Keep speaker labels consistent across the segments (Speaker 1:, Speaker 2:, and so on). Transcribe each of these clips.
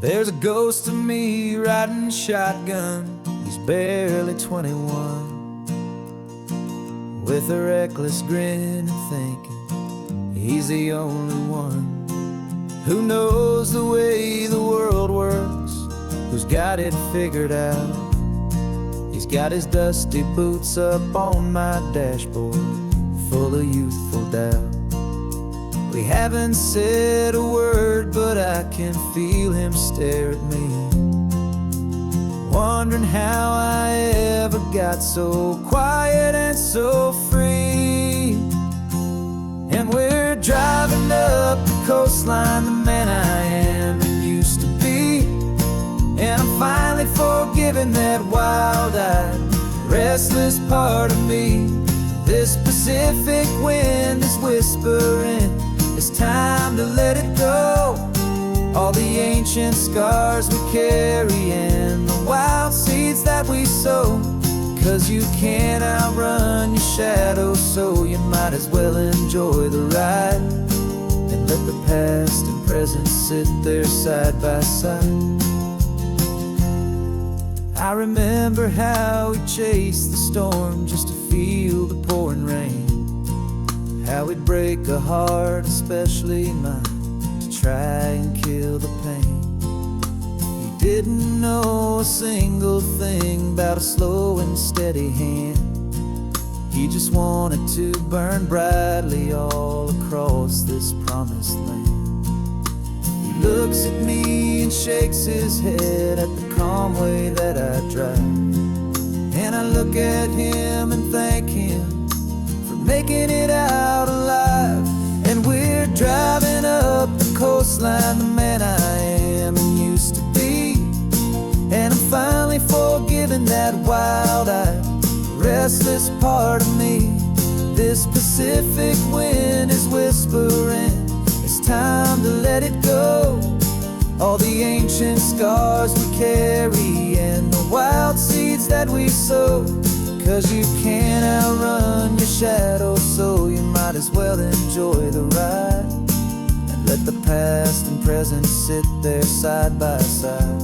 Speaker 1: There's a ghost of me riding shotgun. He's barely 21, with a reckless grin and thinking he's the only one who knows the way the world works, who's got it figured out. He's got his dusty boots up on my dashboard, full of youthful doubt. We haven't said a word, but I can feel him stare at me, wondering how I ever got so quiet and so free. And we're driving up the coastline, the man I am and used to be. And I'm finally forgiving that wild-eyed, restless part of me. This Pacific wind is whispering, it's time to let it go. All the ancient scars we carry and the wild seeds that we sow. 'Cause you can't outrun your shadow, so you might as well enjoy the ride and let the past and present sit there side by side. I remember how we chased the storm just to feel the pouring rain, how we'd break a heart, especially mine, to try and kill the pain. He didn't know a single thing about a slow and steady hand. He just wanted to burn brightly all across this promised land. He looks at me and shakes his head at the calm way that I drive, and I look at him and thank him for making it out alive. And we're driving up the coastline, the man I am and used to be. And I'm finally forgiving that wild-eyed, restless part of me. This Pacific wind is whispering, it's time to let it go. All the ancient scars we carry and the wild seeds that we sow. 'Cause you can't outrun your shadow, so you might as well enjoy the ride and let the past and present sit there side by side.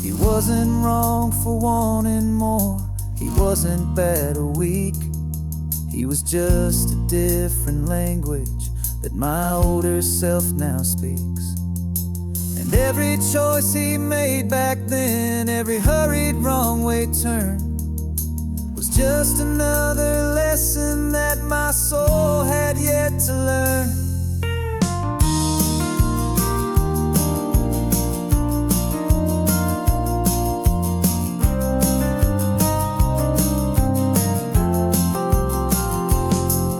Speaker 1: He wasn't wrong for wanting more, he wasn't bad or weak. He was just a different language that my older self now speaks. And every choice he made back then, every hurried wrong way turn, was just another lesson that my soul had yet to learn.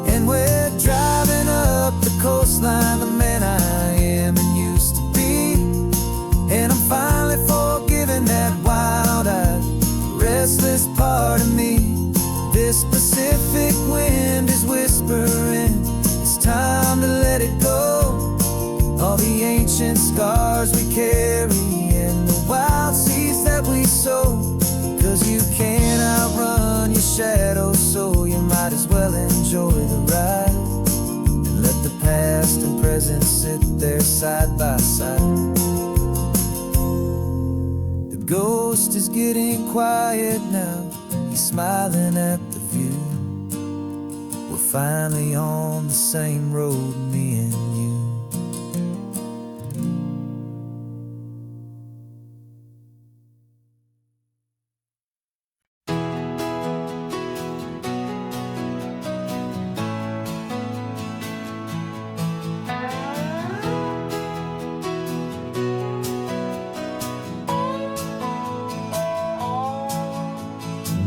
Speaker 1: And we're driving up the coastline, the man I am and used to be. And I'm finally forgiving that wild-eyed, restless part of me. This Pacific wind is whispering, it's time to let it go. All the ancient scars we carry and the wild seeds that we sow. 'Cause you can't outrun your shadow, so you might as well enjoy the ride and let the past and present sit there side by side. The ghost is getting quiet now, he's smiling at the view. We're finally on the same road, me and you.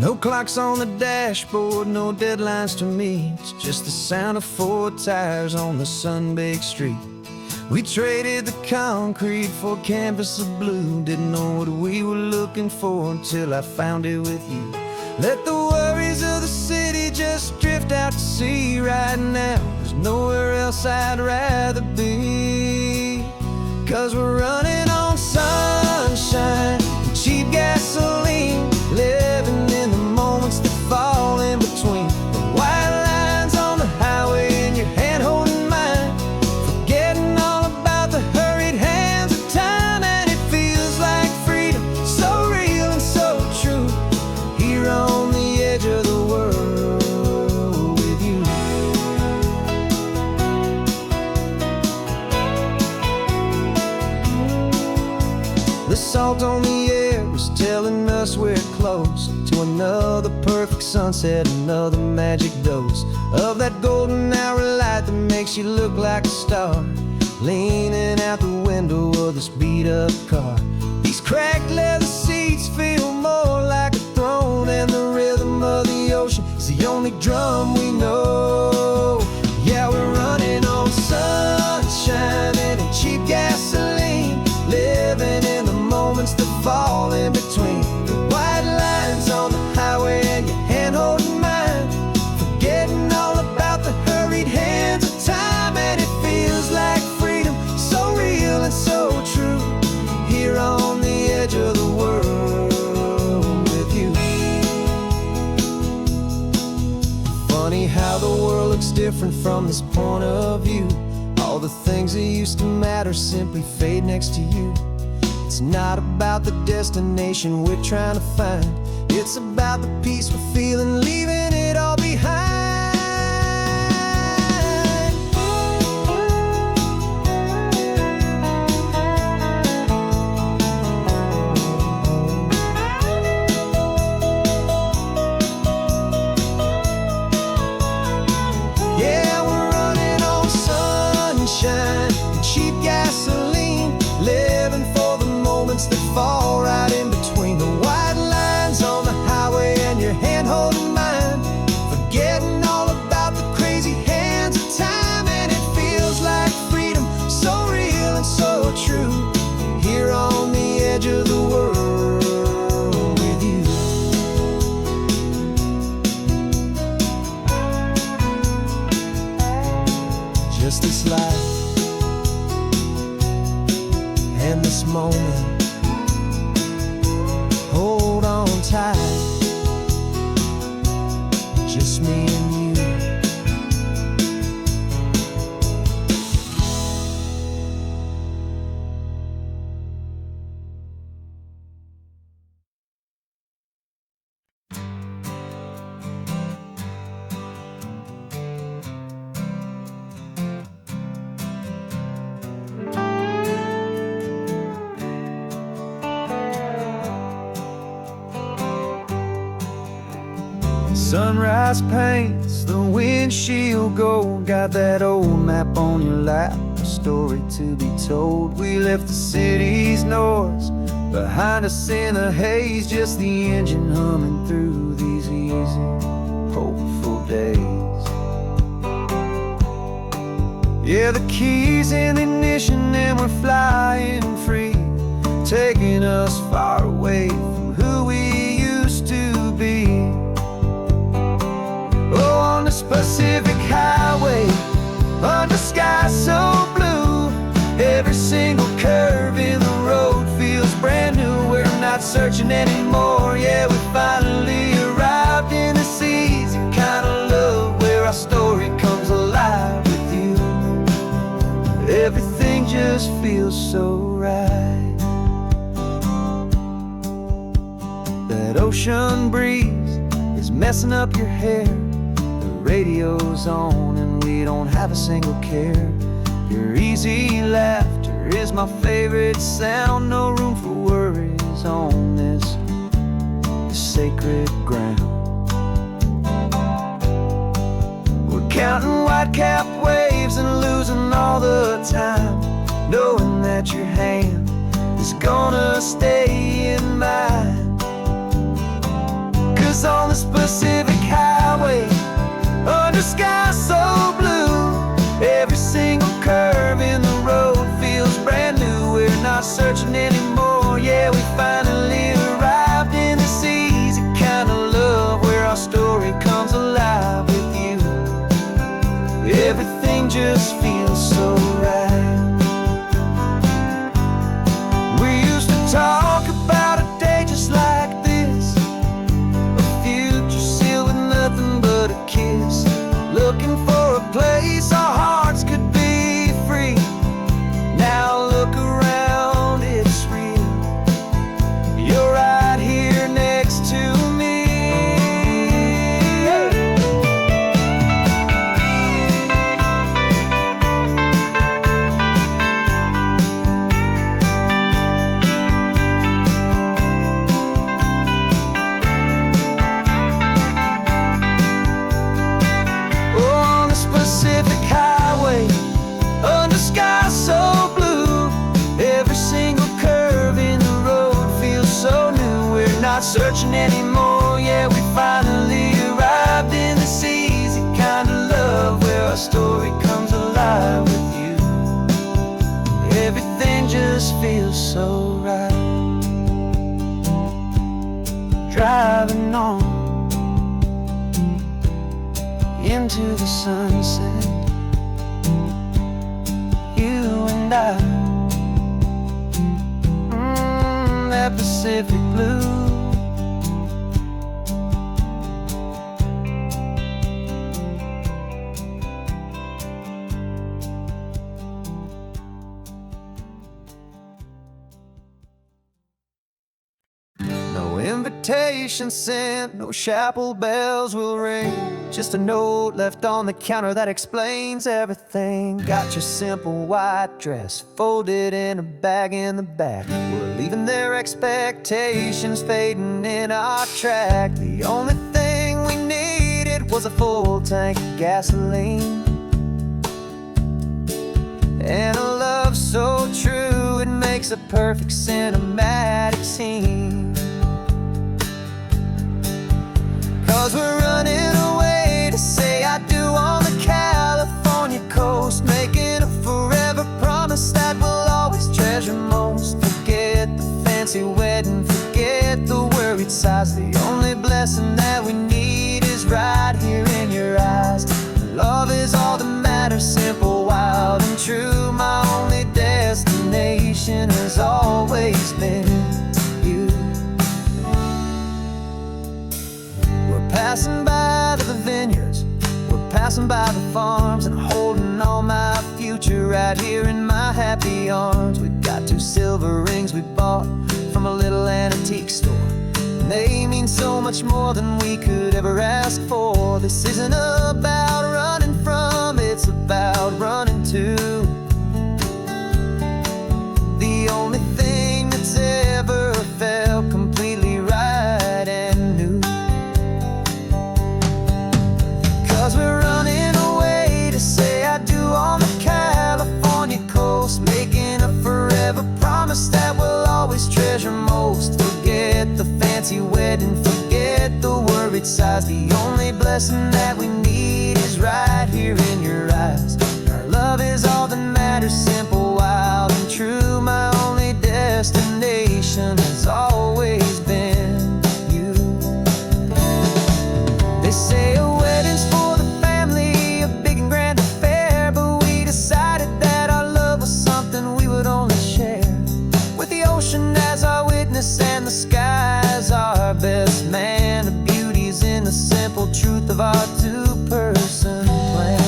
Speaker 1: No clocks on the dashboard, no deadlines to meet. It's just the sound of 4 tires on the sun-baked street. We traded the concrete for a canvas of blue. Didn't know what we were looking for until I found it with you. Let the worries of the city just drift out to sea right now. There's nowhere else I'd rather be. 'Cause we're running on sunshine and cheap gasoline, living in the moments that fall in between the white lines on the highway and your hand holding mine, forgetting all about the hurried The salt on the air is telling us we're close to another perfect sunset, another magic dose of that golden hour light that makes you look like a star, leaning out the window of this beat-up car. These cracked leather seats feel more like a throne, and the rhythm of the ocean is the only drum we know. Yeah, we're running on sunshine and cheap gasoline, living in the moments that fall in between the white lines on the highway and your hand holding mine, forgetting all about the hurried hands of time. And it feels like freedom, so real and so true, here on the edge of the world with you. Funny how the world looks different from this point of view. All the things that used to matter simply fade next to you. It's not about the destination we're trying to find, it's about the peace we're feeling, leaving it all behind. Yeah, we're running on sunshine and cheap gasoline, living for the moments that fall right in between the white lines on the highway and your hand holding mine, forgetting all about the crazy hands of time. And it feels like freedom, so real and so true, here on the edge of the world with you. Just this life and this moment, hold on tight, just me and you. Sunrise paints the windshield gold, got that old map on your lap, a story to be told. We left the city's noise behind us in the haze, just the engine humming through these easy, hopeful days. Yeah, the keys in the ignition and we're flying free, taking us far away from who we used to be. Oh, on this Pacific highway, under sky so blue, every single curve in the road feels brand new. We're not searching anymore, yeah, we finally arrived in this easy kind of love, where our story comes alive with you. Everything just feels so right. That ocean breeze is messing up your hair, radio's on and we don't have a single care. Your easy laughter is my favorite sound, no room for worries on this sacred ground. We're counting white-capped waves and losing all the time, knowing that your hand is gonna stay in mine. 'Cause on this Pacific highway, under sky so blue, every single curve in the road feels brand new. We're not searching anymore, yeah, we finally arrived in this easy kind of love, where our story comes alive with you. Everything just feels so right. We used to talk about a day just like this, a future sealed with nothing but a kiss, looking for a place our hearts could be free. Now look around, it's real, you're right here next to me. anymore. Yeah, we finally arrived in this easy kind of love where our story comes alive with you. Everything just feels so right. Driving on into the sunset, you and I, that Pacific blue. No invitation sent, no chapel bells will ring. Just a note left on the counter that explains everything. Got your simple white dress folded in a bag in the back. We're leaving their expectations fading in our track. The only thing we needed was a full tank of gasoline and a love so true it makes a perfect cinematic scene. 'Cause we're running away to say I do on the California coast, making a forever promise that we'll always treasure most. Forget the fancy wedding, forget the worried sighs. The only blessing that we need is right here in your eyes. Love is all that matters, simple, wild, and true. My only destination has always been you. We're passing by the vineyards, we're passing by the farms, and holding all my future right here in my happy arms. We've got 2 silver rings we bought from a little antique store, and they mean so much more than we could ever ask for. This isn't about running from, it's about running to. The only thing that's ever felt completely right and new. 'Cause we're running away to say I do on the California coast, making a forever promise that we'll always treasure most. Forget the fancy wedding, forget the worried sighs. The only blessing that we need is right here in your eyes. Our love is all that matters, simple, wild, and true. My only destination has always been you. They say a wedding's for the family, a big and grand affair, but we decided that our love was something we would only share with the ocean as our witness and the sky as our best man. The beauty's in the simple truth of our 2-person plan.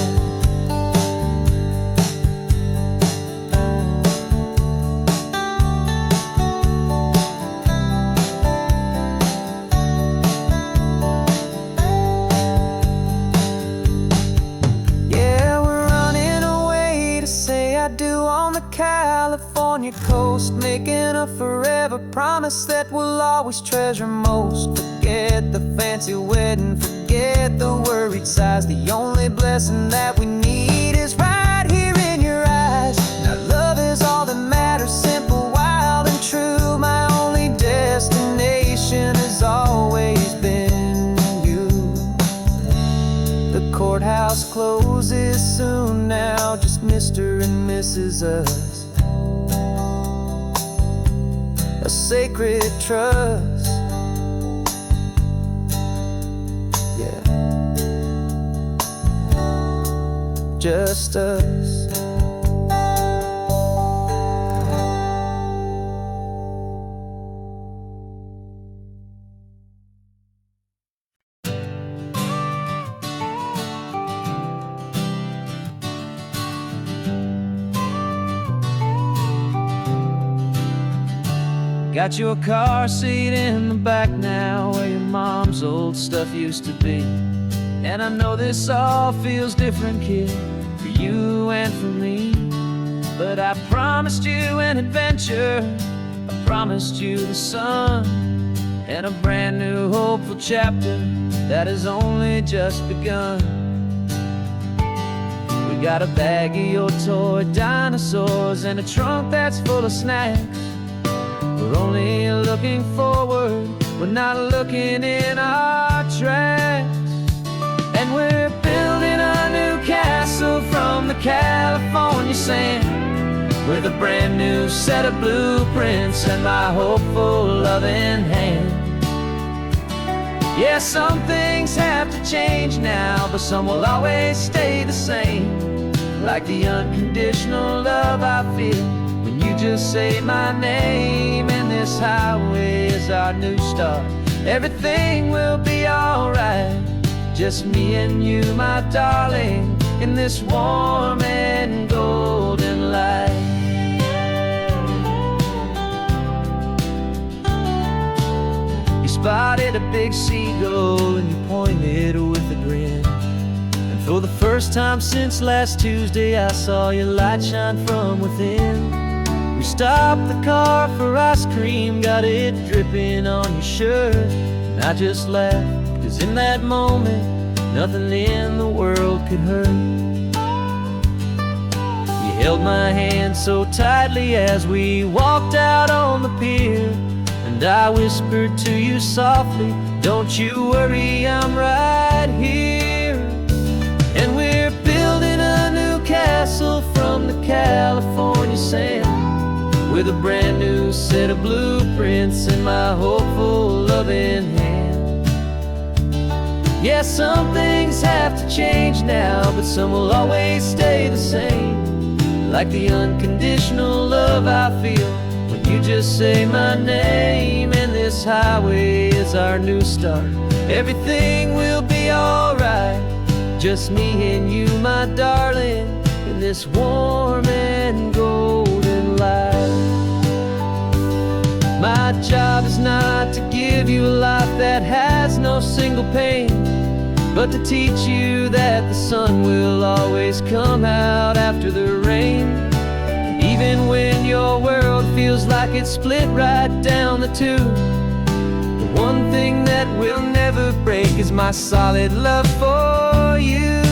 Speaker 1: California coast, making a forever promise that we'll always treasure most. Forget the fancy wedding, forget the worried sighs. The only blessing that we need is right here in your eyes. Now love is all that matters, simple, wild, and true. My only destination has always been you. The courthouse closes soon now, just Mr. and Mrs. Us. A sacred trust, yeah, just us. Got your car seat in the back now, where your mom's old stuff used to be. And I know this all feels different, kid, for you and for me. But I promised you an adventure, I promised you the sun, and a brand new hopeful chapter that has only just begun. We got a bag of your toy dinosaurs and a trunk that's full of snacks. We're only looking forward we're not looking in our tracks. And we're building a new castle from the California sand, with a brand new set of blueprints and my hopeful loving hand. Yeah, some things have to change now, but some will always stay the same. Like the unconditional love I feel when you just say my name. And this highway is our new start. Everything will be alright, just me and you, my darling, in this warm and golden light. You spotted a big seagull and you pointed with a grin. And for the first time since last Tuesday, I saw your light shine from within. We stopped the car for ice cream, got it dripping on your shirt. And I just laughed, 'cause in that moment, nothing in the world could hurt. You held my hand so tightly as we walked out on the pier. And I whispered to you softly, don't you worry, I'm right here. And we're building a new castle from the California sand, with a brand new set of blueprints in my hopeful loving hand. Yeah, some things have to change now, but some will always stay the same. Like the unconditional love I feel when you just say my name. And this highway is our new start. Everything will be alright, just me and you, my darling, in this warm and golden light. My job is not to give you a life that has no single pain, but to teach you that the sun will always come out after the rain. And even when your world feels like it's split right down the two, the one thing that will never break is my solid love for you.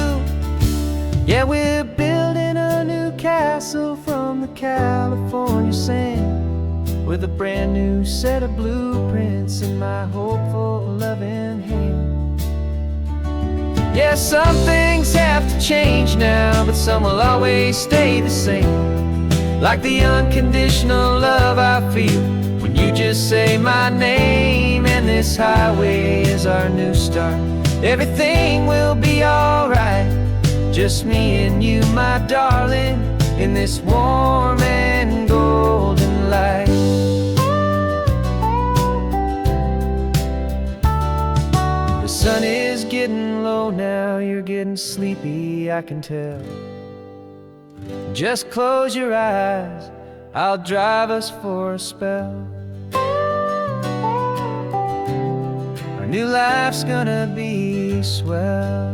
Speaker 1: Yeah, we're building a new castle from the California sand, with a brand new set of blueprints in my hopeful loving hand. Yeah, some things have to change now, but some will always stay the same. Like the unconditional love I feel when you just say my name. And this highway is our new start. Everything will be alright, just me and you, my darling, in this warm and golden light. The sun is getting low now, you're getting sleepy, I can tell. Just close your eyes, I'll drive us for a spell. Our new life's gonna be swell.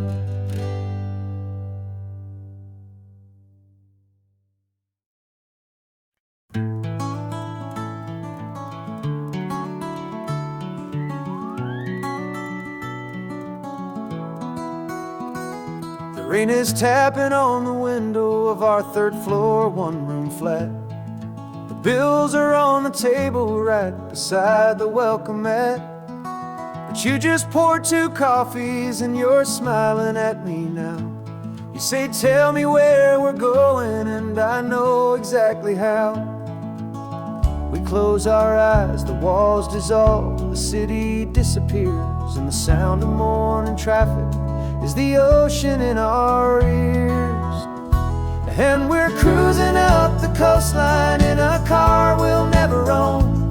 Speaker 1: Rain is tapping on the window of our third floor, one-room flat. The bills are on the table right beside the welcome mat. But you just poured 2 coffees and you're smiling at me now. You say, tell me where we're going, and I know exactly how. We close our eyes, the walls dissolve, the city disappears, and the sound of morning traffic is the ocean in our ears. And we're cruising up the coastline in a car we'll never own,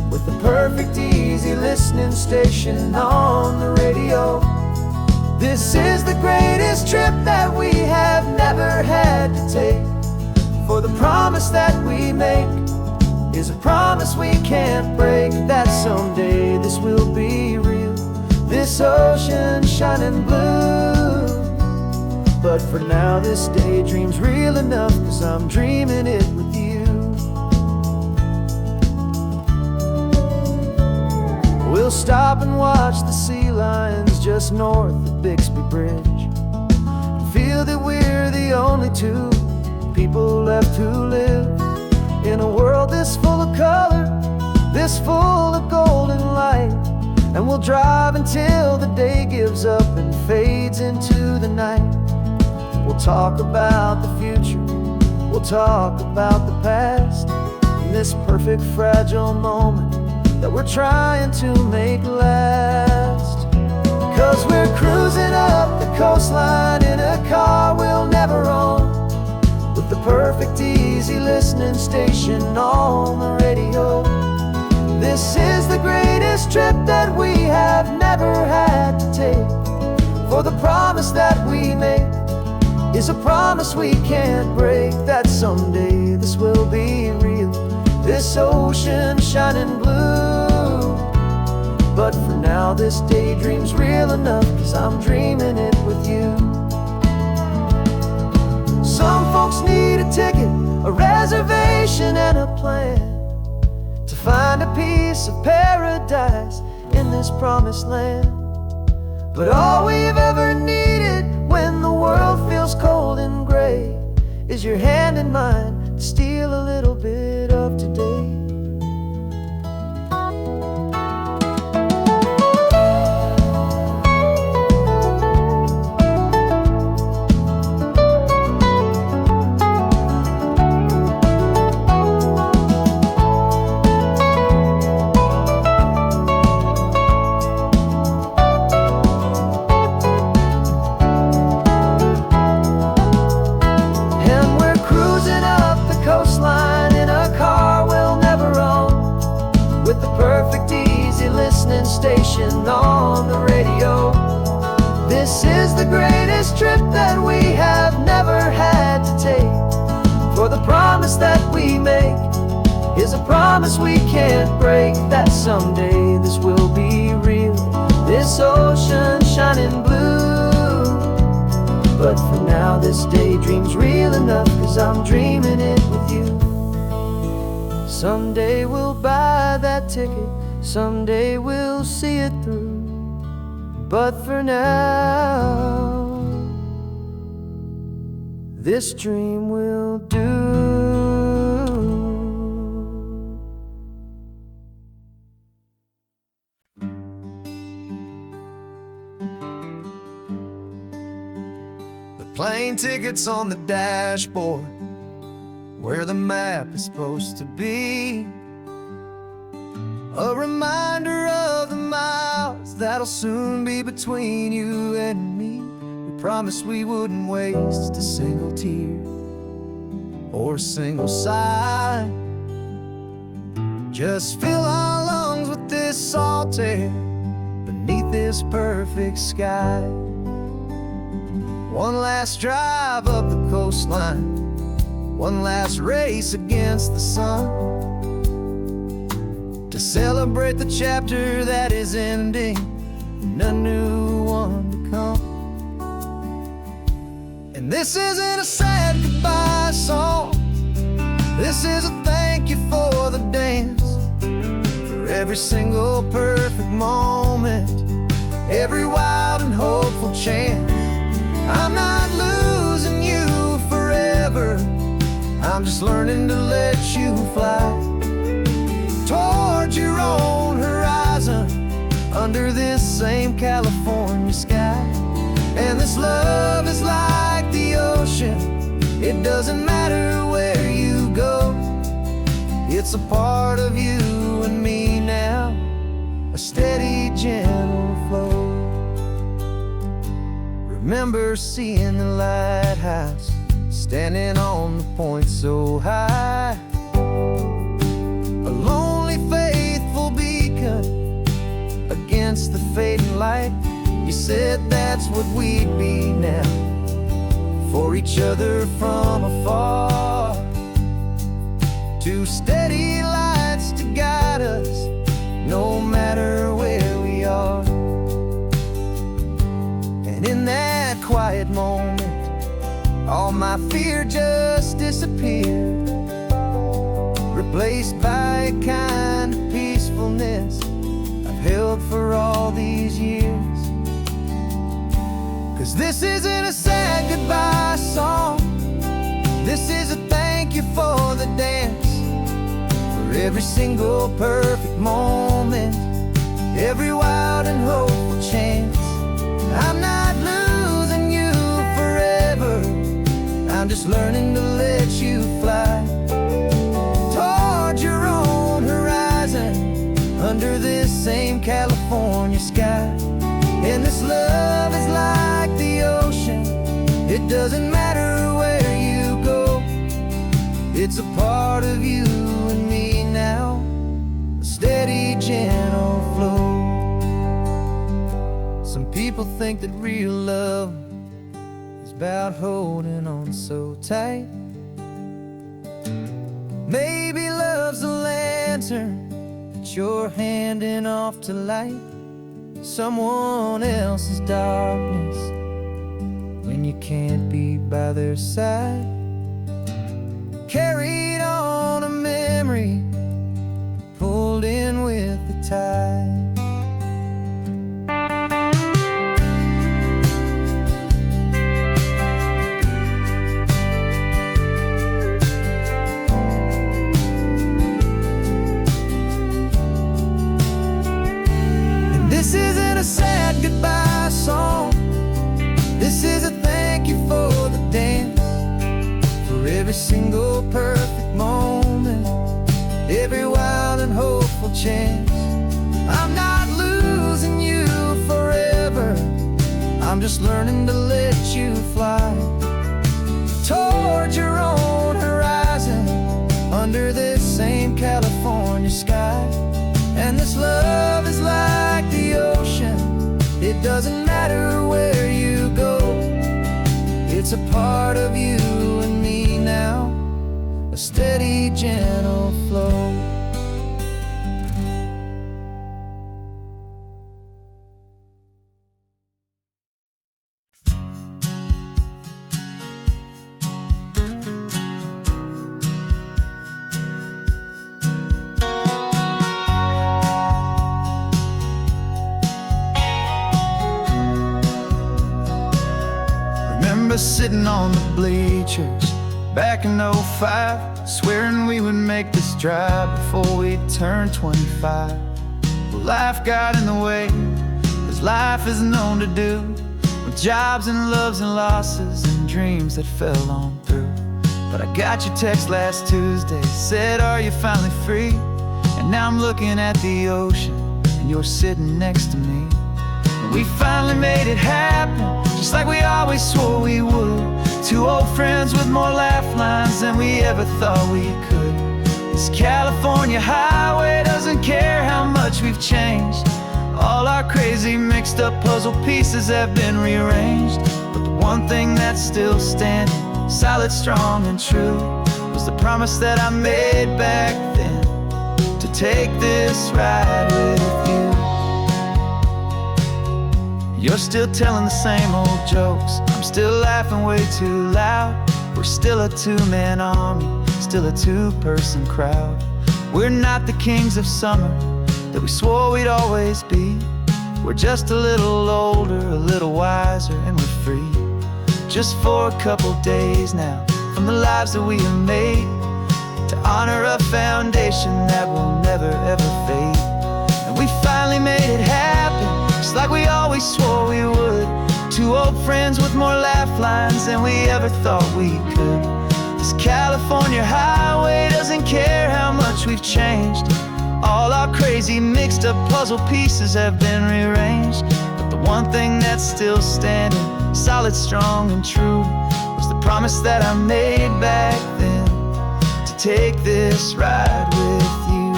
Speaker 1: with the perfect easy listening station on the radio. This is the greatest trip that we have never had to take, for the promise that we make is a promise we can't break, that someday this will be real, this ocean shining blue. But for now this daydream's real enough, 'cause I'm dreaming it with you. We'll stop and watch the sea lions just north of Bixby Bridge, and feel that we're the only 2 people left who live in a world this full of color, this full of golden light. And we'll drive until the day gives up and fades into the night. We'll talk about the future, we'll talk about the past, in this perfect fragile moment that we're trying to make last. 'Cause we're cruising up the coastline in a car we'll never own, with the perfect easy listening station on the radio. This is the greatest trip that we have never had to take, for the promise that we make is a promise we can't break, that someday this will be real, this ocean shining blue. But for now this daydream's real enough, 'cause I'm dreaming it with you. Some folks need a ticket, a reservation and a plan to find a piece of paradise in this promised land. But all we've ever needed when the world feels cold and gray is your hand in mine to steal a little bit of today. Station on the radio. This is the greatest trip that we have never had to take, for the promise that we make is a promise we can't break, that someday this will be real, this ocean shining blue. But for now this daydream's real enough, 'cause I'm dreaming it with you. Someday we'll buy that ticket, someday we'll see it through. But for now, this dream will do. The plane ticket's on the dashboard, where the map is supposed to be. A reminder of the miles that'll soon be between you and me. We promised we wouldn't waste a single tear or a single sigh. Just fill our lungs with this salt air beneath this perfect sky. One last drive up the coastline, one last race against the sun, to celebrate the chapter that is ending and a new one to come. And this isn't a sad goodbye song, this is a thank you for the dance, for every single perfect moment, every wild and hopeful chance. I'm not losing you forever, I'm just learning to let you fly towards your own horizon, under this same California sky. And this love is like the ocean, it doesn't matter where you go, it's a part of you and me now, a steady, gentle flow. Remember seeing the lighthouse, standing on the point so high, a lonely, faithful beacon against the fading light. You said that's what we'd be now, for each other from afar. Two steady lights to guide us, no matter where we are. And in that quiet moment, all my fear just disappeared, replaced by a kind of peacefulness I've held for all these years. 'Cause this isn't a sad goodbye song, this is a thank you for the dance, for every single perfect moment, every wild and hopeful chance. I'm not losing you forever, I'm just learning to let you fly toward your own horizon, under this same California sky. And this love is like the ocean, it doesn't matter where you go, it's a part of you and me now, a steady, gentle flow. Some people think that real love is about holding on so tight. Maybe love's a lantern that you're handing off to light someone else's darkness when you can't be by their side. Carried on a memory, pulled in with the tide. This isn't a sad goodbye song, this is a thank you for the dance, for every single perfect moment, every wild and hopeful chance. I'm not losing you forever, I'm just learning to let you fly toward your own horizon, under this same California sky. And this love is like the ocean, it doesn't matter where you go, it's a part of you and me now, a steady, gentle flow. Sitting on the bleachers back in '05, swearing we would make this drive before we turned 25. Well, life got in the way, as life is known to do, with jobs and loves and losses and dreams that fell on through. But I got your text last Tuesday, said, are you finally free? And now I'm looking at the ocean, and you're sitting next to me. And we finally made it happen, just like we always swore we would. Two old friends with more laugh lines than we ever thought we could. This California highway doesn't care how much we've changed. All our crazy mixed up puzzle pieces have been rearranged, but the one thing that's still standing, solid, strong and true, was the promise that I made back then, to take this ride with you. You're still telling the same old jokes, I'm still laughing way too loud. We're still a two-man army, still a two-person crowd. We're not the kings of summer that we swore we'd always be. We're just a little older, a little wiser, and we're free. Just for a couple days now, from the lives that we have made, to honor a foundation that will never ever fade. And we finally made it happen, just like we always swore we would. Two old friends with more laugh lines than we ever thought we could. This California highway doesn't care how much we've changed. All our crazy mixed up puzzle pieces have been rearranged, but the one thing that's still standing, solid, strong and true, was the promise that I made back then, to take this ride with you.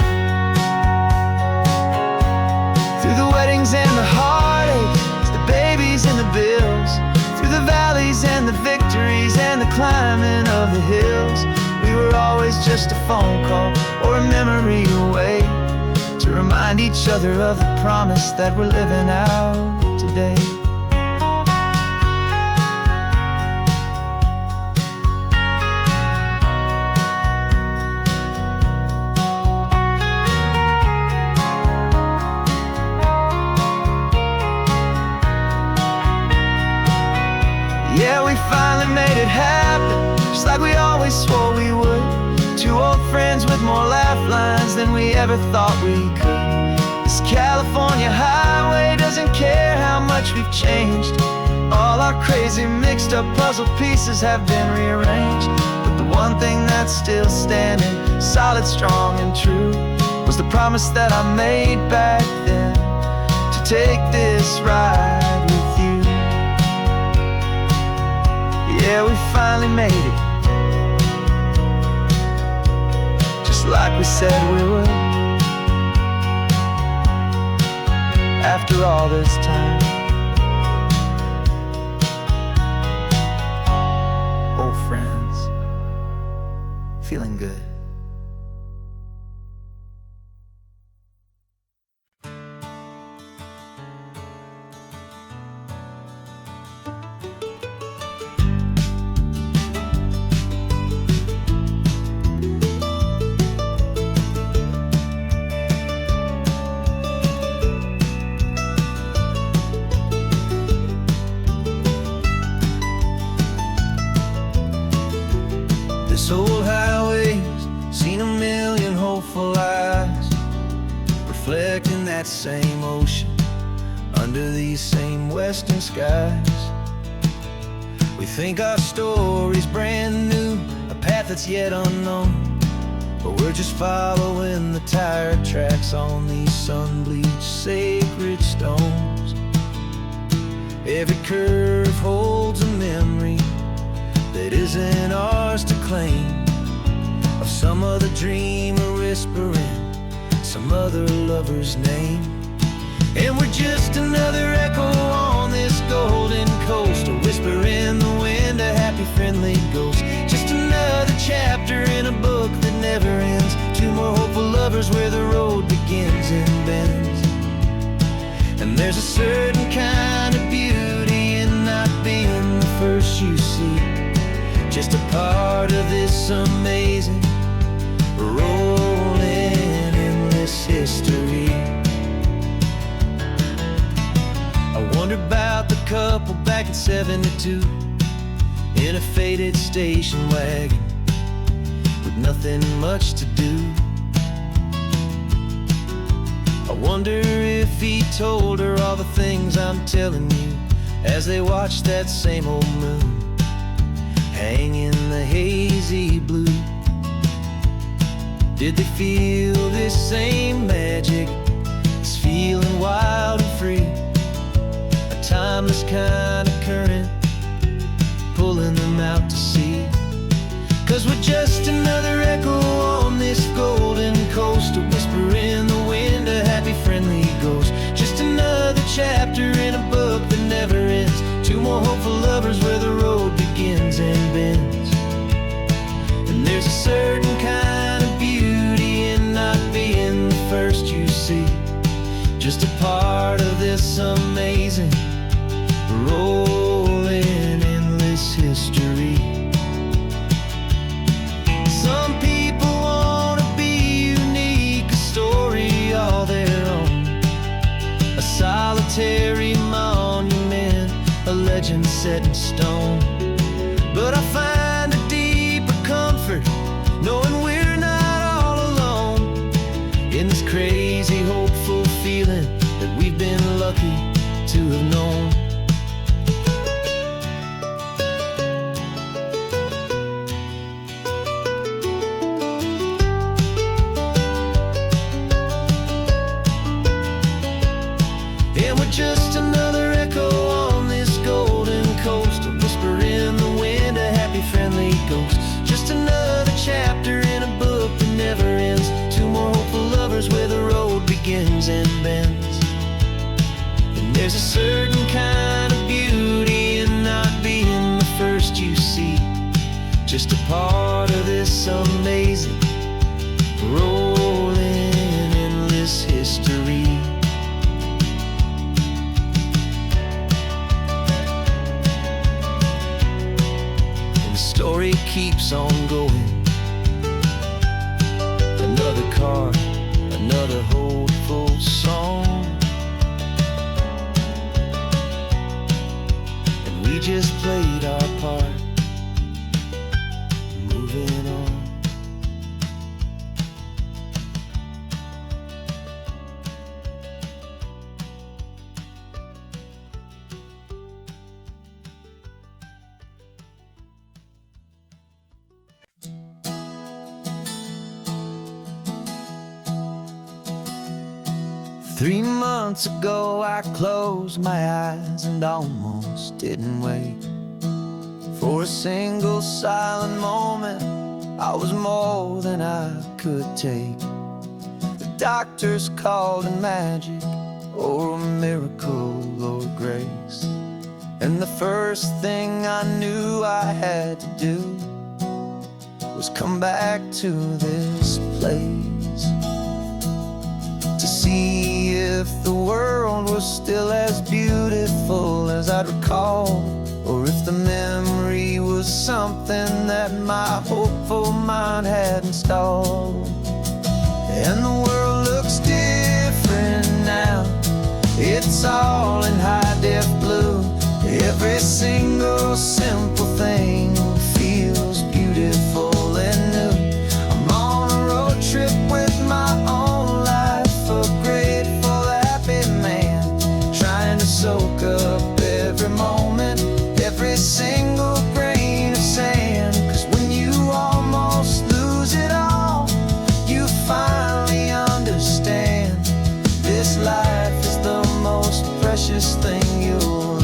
Speaker 1: Through the weddings and the heartaches, the babies and the bills, through the valleys and the victories and the climbing of the hills, we were always just a phone call or a memory away, to remind each other of the promise that we're living out today. Yeah, we finally made it happen, just like we always swore we would. Two old friends with more laugh lines than we ever thought we could. This This California highway doesn't care how much we've changed. All our crazy mixed up puzzle pieces have been rearranged, but the one thing that's still standing, solid, strong, and true, was the promise that I made back then, to take this ride with you. Yeah, we finally made it, just like we said we would. After all this time, old friends, feeling good. This old highway's seen a million hopeful eyes, reflecting that same ocean under these same western skies. We think our story's brand new, a path that's yet unknown, but we're just following the tire tracks on these sun-bleached sacred stones. Every curve holds a memory that isn't ours to claim, of some other dreamer whispering some other lover's name. And we're just another echo on this golden coast, a whisper in the wind, a happy friendly ghost. Just another chapter in a book that never ends, two more hopeful lovers where the road begins and bends. And there's a certain kind of beauty in not being the first you see, just a part of this amazing, rolling, endless history. I wonder about the couple back in '72 in a faded station wagon with nothing much to do. I wonder if he told her all the things I'm telling you as they watched that same old moon hang in the hazy blue. Did they feel this same magic, this feeling wild and free, a timeless kind of current pulling them out to sea? 'Cause we're just another echo on this golden coast, a whisper in the wind, a happy friendly ghost. Just another chapter in a book that never ends, two more hopeful lovers where the road begins and bends. And there's a certain kind of beauty in not being the first you see, just a part of this amazing, rolling, endless history. Some people want to be unique, a story all their own, a solitary monument, a legend set in stone. But I find a deeper comfort knowing we're not all alone in this crazy, hopeful feeling that we've been lucky to have known. And we're just another echo on this golden coast, a whisper in the wind, a happy friendly ghost. Just another chapter in a book that never ends, two more hopeful lovers where the road begins and bends. And there's a certain kind of beauty in not being the first you see, just a part of this amazing, rolling, endless history. Story keeps on going. Another card, another hopeful song, and we just played our part, moving on. 3 months ago I closed my eyes and almost didn't wake. For a single silent moment, I was more than I could take. The doctors called it magic, or a miracle, or grace. And the first thing I knew I had to do was come back to this place, to see if the world was still as beautiful as I'd recall, or if the memory was something that my hopeful mind had installed. And the world looks different now, it's all in high-def blue. Every single simple thing feels beautiful and new. I'm on a road trip with my own life, a grateful, happy man, trying to soak up every moment, every single grain of sand. 'Cause when you almost lose it all, you finally understand this life is the most precious thing you'll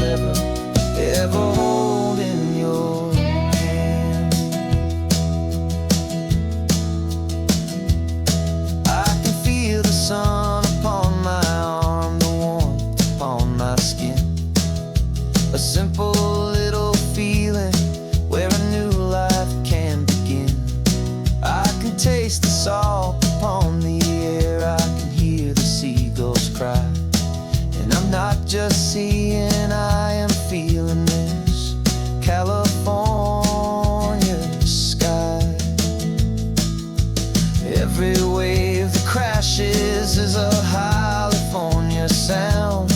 Speaker 1: ever hold in your hand. I can feel the sun upon my arm, the warmth upon my skin, a simple little feeling where a new life can begin. I can taste the salt upon the air, I can hear the seagulls cry, and I'm not just seeing, I am feeling this California sky. Every wave that crashes is a California sound,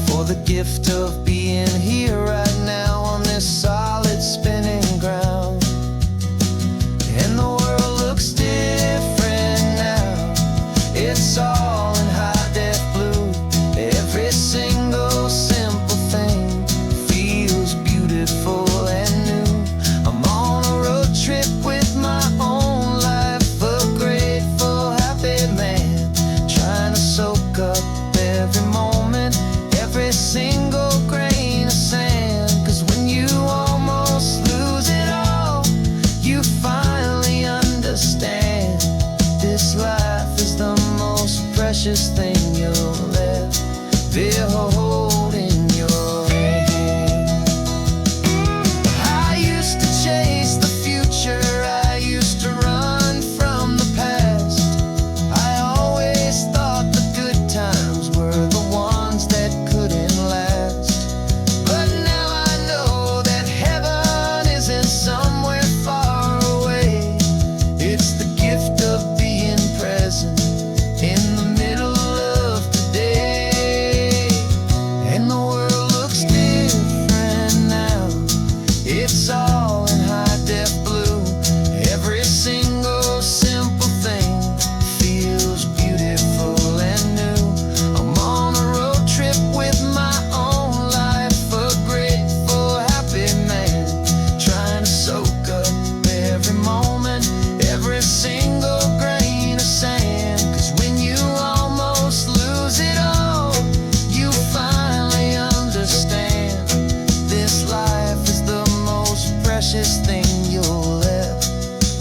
Speaker 1: for the gift of being here right now on this solid spinning ground. And the world looks different now, it's all in high-def blue. Every single simple thing feels beautiful and new. I'm on a road trip with my own life, a grateful, happy man, trying to soak up every moment, every single grain of sand. 'Cause when you almost lose it all, you finally understand this life is the most precious thing you'll ever hold in your hand. I used to chase the future, I used to run from the past. I always thought the good times were the ones that couldn't last. But now I know that heaven isn't somewhere far away. It's the gift of being present in the middle of today. And the world looks different now, it's all in high-def blue. Every single simple thing feels beautiful and new. I'm on a road trip with my own life, a grateful, happy man, trying to soak up every moment, every single grain of sand. 'Cause when you almost lose it all, you finally understand this life is the most precious thing you'll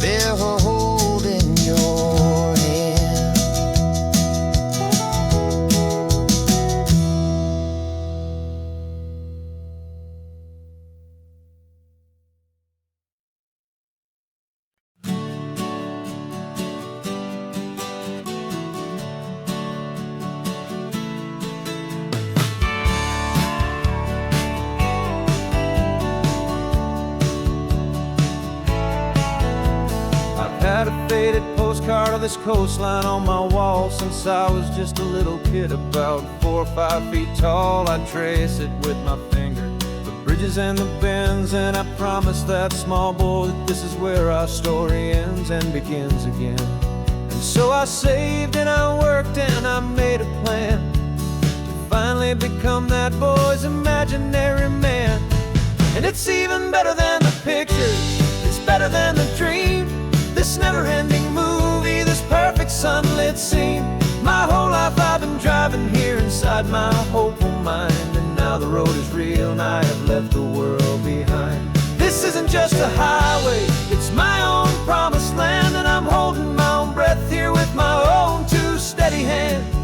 Speaker 1: ever hold in your hand. Had a faded postcard of this coastline on my wall since I was just a little kid, about 4 or 5 feet tall. I'd trace it with my finger, the bridges and the bends, and I promised that small boy that this is where our story ends and begins again. And so I saved and I worked and I made a plan to finally become that boy's imaginary man. And it's even better than the pictures, it's better than the dream. This never-ending movie, this perfect sunlit scene. My whole life I've been driving inside my hopeful mind. And now the road is real and I have left the world behind. This isn't just a highway, it's my own promised land. And I'm holding my own breath here with my own two steady hands.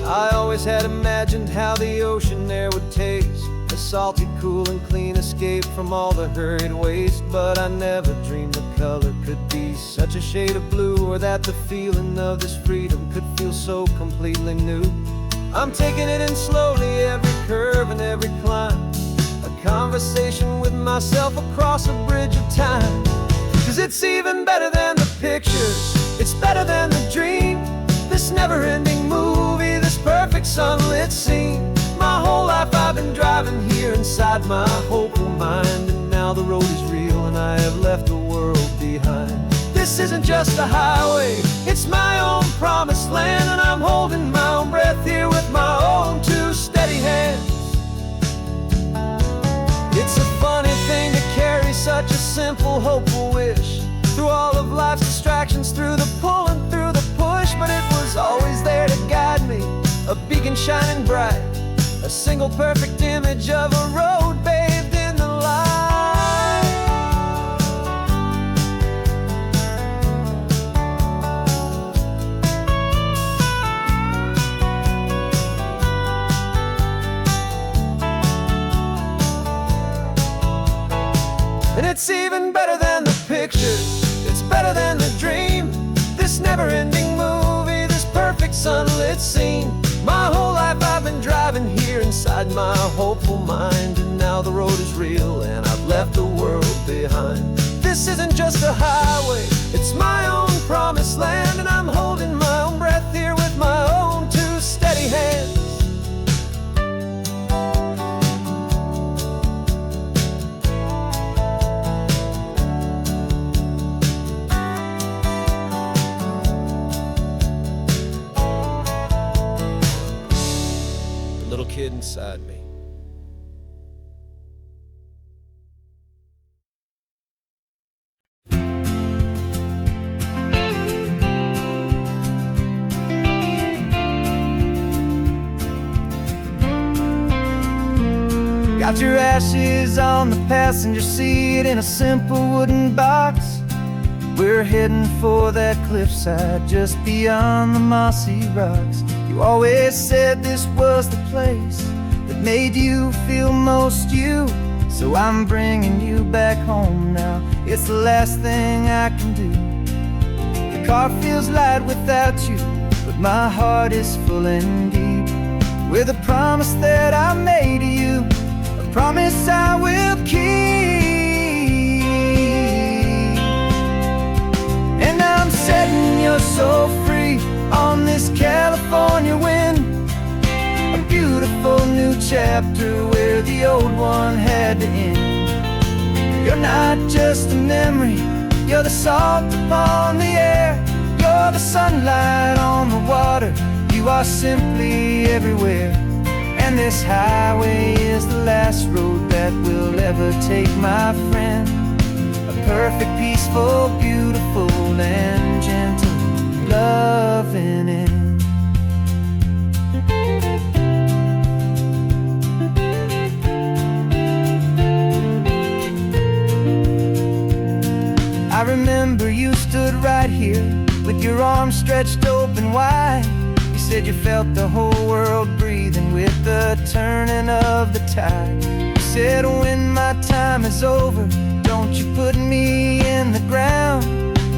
Speaker 1: I always had imagined how the ocean there would taste, a salty, cool and clean escape from all the hurried waste. But I never dreamed the color could be such a shade of blue, or that the feeling of this freedom could feel so completely new. I'm taking it in slowly, every curve and every climb, a conversation with myself across a bridge of time. 'Cause it's even better than the pictures, it's better than the dream. This never-ending movie, this perfect sunlit scene. My whole life I've been driving here inside my hopeful mind. And now the road is real and I have left the world behind. This isn't just a highway, it's my own promised land. And I'm holding my own breath here with my own two steady hands. It's a funny thing to carry such a simple, hopeful wish through all of life's distractions, through the pull and through the push. But it was always there to guide me, a beacon shining bright, a single perfect image of a road bathed in the light. And it's even better than the pictures, it's better than the dream. This never-ending movie, this perfect sunlit scene. My whole life I've been driving here inside my hopeful mind. And now the road is real and I've left the world behind. This isn't just a highway, it's my own promised land. And I'm holding my own breath here with my own two steady hands. Little kid inside me. Got your ashes on the passenger seat in a simple wooden box. We're heading for that cliffside just beyond the mossy rocks. You always said this was the place that made you feel most you. So I'm bringing you back home now, it's the last thing I can do. The car feels light without you, but my heart is full and deep with a promise that I made to you, a promise I will keep. And I'm setting your soul free on this California wind, a beautiful new chapter where the old one had to end. You're not just a memory, you're the salt upon the air, you're the sunlight on the water, you are simply everywhere. And this highway is the last road that we'll ever take, my friend. A perfect, peaceful, beautiful and gentle loving end. I remember you stood right here with your arms stretched open wide. You said you felt the whole world breathing with the turning of the tide. You said when my time is over, don't you put me in the ground,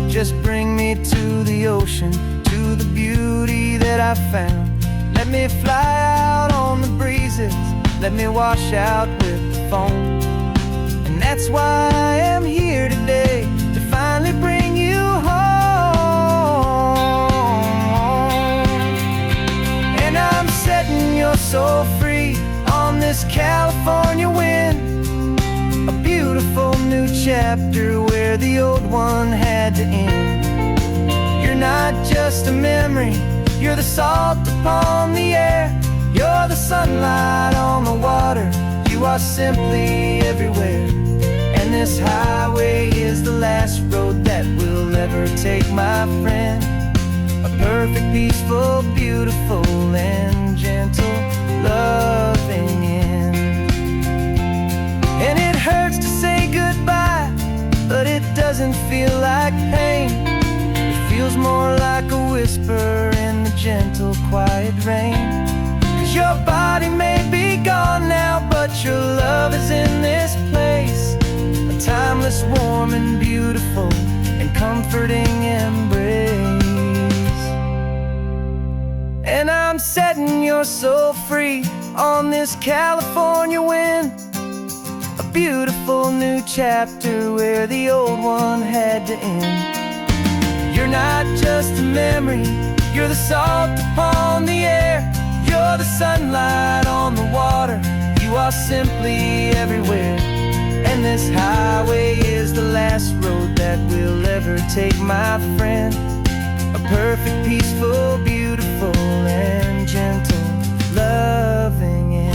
Speaker 1: just bring me to the ocean, to the beauty that I found. Let me fly out on the breezes, let me wash out with the foam. And that's why I am here today, to finally bring you home. And I'm setting your soul free on this California wind, a beautiful new chapter where the old one had to end. You're not just a memory, you're the salt upon the air, you're the sunlight on the water, you are simply everywhere. And this highway is the last road that we'll ever take, my friend. A perfect, peaceful, beautiful, and gentle, loving end. And it hurts to say goodbye, but it doesn't feel like pain. It feels more like a whisper in the gentle, quiet rain. 'Cause your body may be gone now, but your love is in this place. A timeless, warm, and beautiful, and comforting embrace. And I'm setting your soul free on this California wind. A beautiful new chapter where the old one had to end. You're not just a memory, you're the salt upon the air. You're the sunlight on the water, you are simply everywhere. And this highway is the last road that we'll ever take, my friend. A perfect, peaceful, beautiful, and gentle, loving end.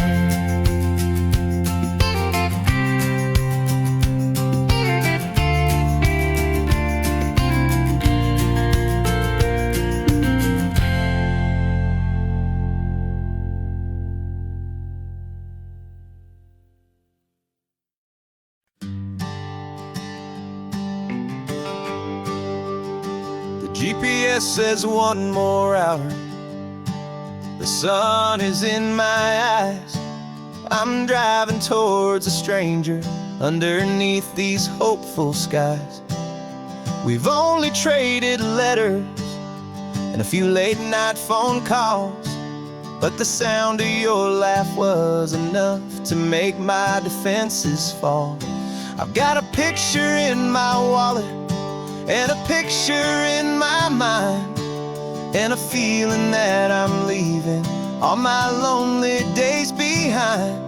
Speaker 1: GPS says 1 more hour. The sun is in my eyes. I'm driving towards a stranger underneath these hopeful skies. We've only traded letters and a few late night phone calls, but the sound of your laugh was enough to make my defenses fall. I've got a picture in my wallet and a picture in my mind, and a feeling that I'm leaving all my lonely days behind.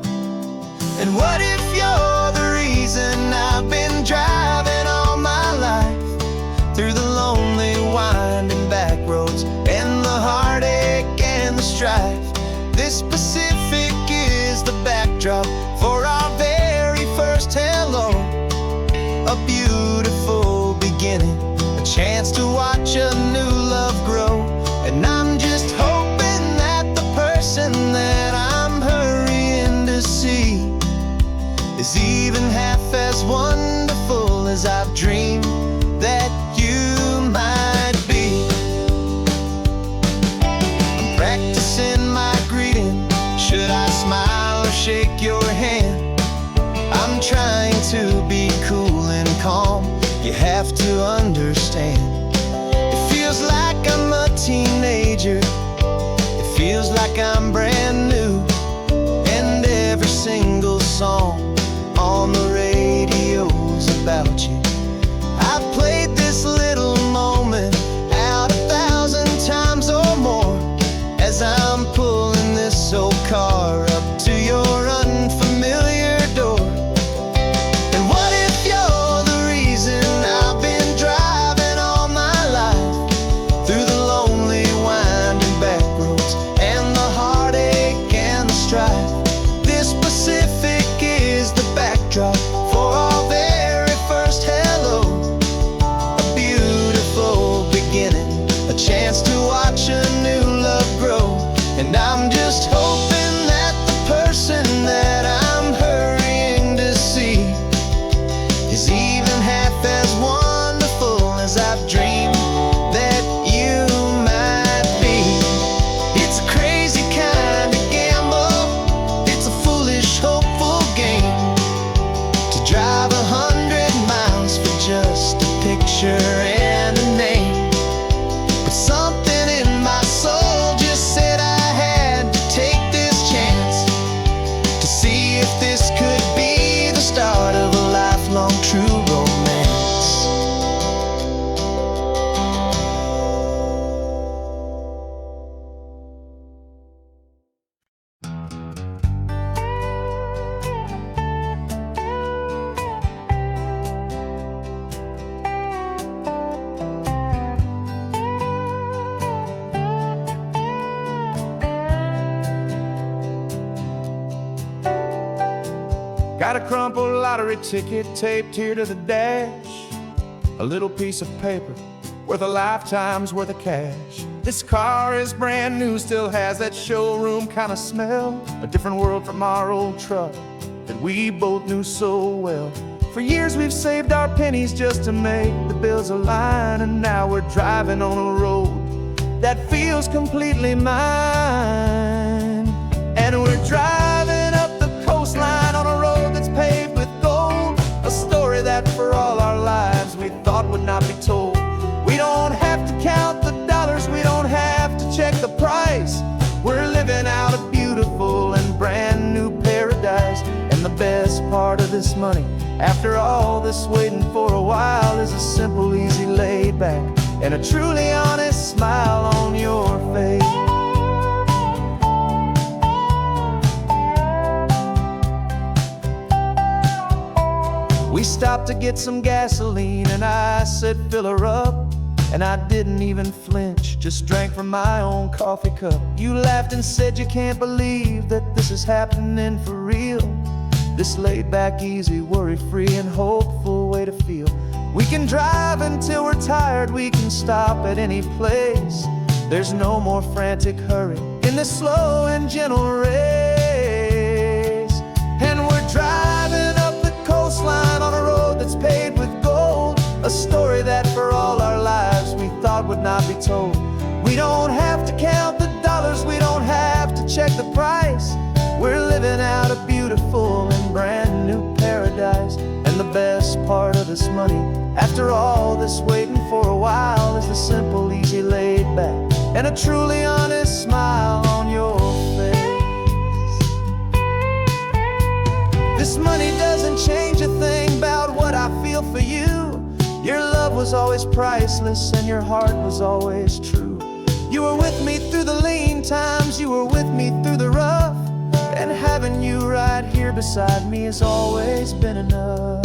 Speaker 1: And what if you're the reason I've been driving all my life, through the lonely winding back roads and the heartache and the strife? This Pacific is the backdrop for our very first hello. A beautiful beginning, a chance to watch a new love grow. And I'm just hoping that the person that I'm hurrying to see is even half as wonderful as I've dreamed that you might be. I'm practicing my greeting. Should I smile or shake your hand? I'm trying to be cool and calm. You have to understand, it feels like I'm a teenager. It feels like I'm brand new. And every single song on the radio's about you. I've played this little moment out 1,000 times or more, as I'm pulling this old car up to your unfamiliar door. And what if you're the reason I've been driving all Got a crumpled lottery ticket taped here to the dash, a little piece of paper worth a lifetime's worth of cash. This car is brand new, still has that showroom kind of smell, a different world from our old truck that we both knew so well. For years we've saved our pennies just to make the bills align, and now we're driving on a road that feels completely mine. And we're driving up the coastline on a road that's paved with gold, a story that for all our lives we thought would not be told. We don't have to count the dollars, we don't have to check the price. We're living out a beautiful and brand new paradise. And the best part of this money, after all this waiting for a while, is a simple, easy, laid back, and a truly honest smile on your face. We stopped to get some gasoline, and I said, fill her up. And I didn't even flinch, just drank from my own coffee cup. You laughed and said you can't believe that this is happening for real. This laid back, easy, worry-free and hopeful way to feel. We can drive until we're tired, we can stop at any place. There's no more frantic hurry in this slow and gentle race. And we're driving up the coastline on a road that's paved with gold, a story that for all our lives we thought would not be told. We don't have to count the dollars, we don't have to check the price. We're living out a beautiful and brand new paradise. And the best part of this money, after all this waiting for a while, is the simple, easy, laid back, and a truly honest smile on your face. This money doesn't change a thing about what I feel for you. Your love was always priceless and your heart was always true. You were with me through the lean times, you were with me through the rough, and having you right here beside me has always been enough.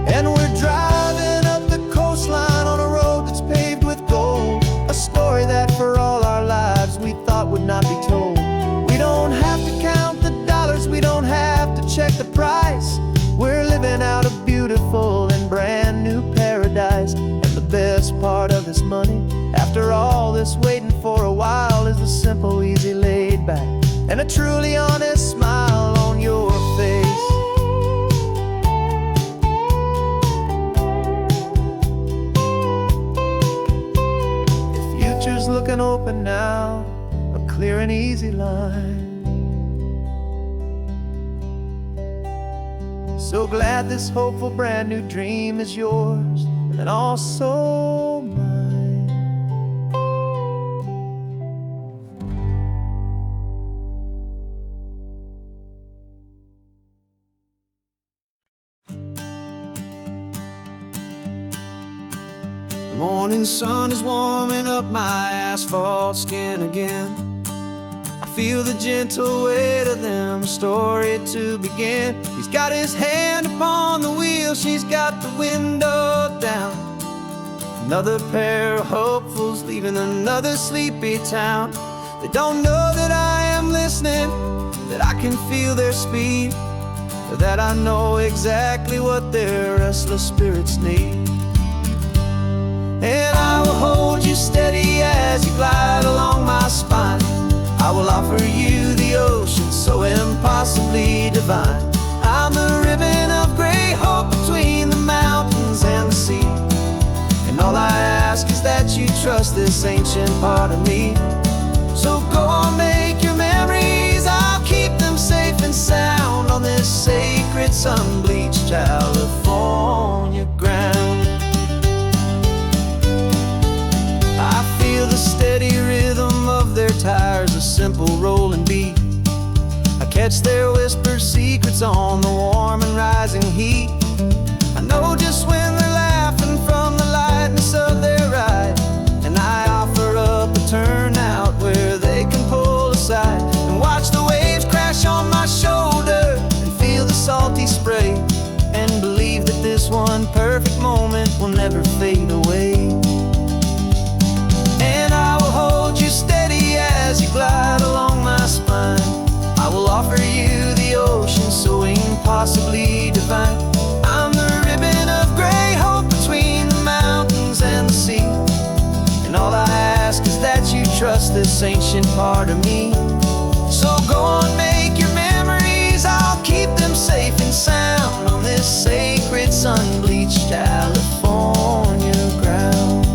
Speaker 1: And we're driving up the coastline on a road that's paved with gold, a story that for all our lives we thought would not be told. We don't have to count the dollars, we don't have to check the price. We're living out a beautiful and brand new paradise. And the best part of this money, after all this waiting for a while, is the simple, easy, laid back, and a truly honest smile on your face. Future's looking open now, a clear and easy line. So glad this hopeful brand new dream is yours and also mine. The morning sun is warming up my asphalt skin again. I feel the gentle weight of them, a story to begin. He's got his hand upon the wheel, she's got the window down. Another pair of hopefuls leaving another sleepy town. They don't know that I am listening, that I can feel their speed, or that I know exactly what their restless spirits need. And I will hold you steady as you glide along my spine. I will offer you the ocean so impossibly divine. I'm the ribbon of gray hope between the mountains and the sea. And all I ask is that you trust this ancient part of me. So go on, make your memories, I'll keep them safe and sound on this sacred sun-bleached California ground. I feel the steady rhythm of their tires, a simple rolling beat. I catch their whispered secrets on the warm and rising heat. I know just when they're laughing from the lightness of their ride, and I offer up a turnout where they can pull aside and watch the waves perfect moment will never fade away. And I will hold you steady as you glide along my spine. I will offer you the ocean so impossibly divine. I'm the ribbon of gray hope between the mountains and the sea. And all I ask is that you trust this ancient part of me. So go on, make your memories, I'll keep them safe and sound on this sacred sun-bleached California ground.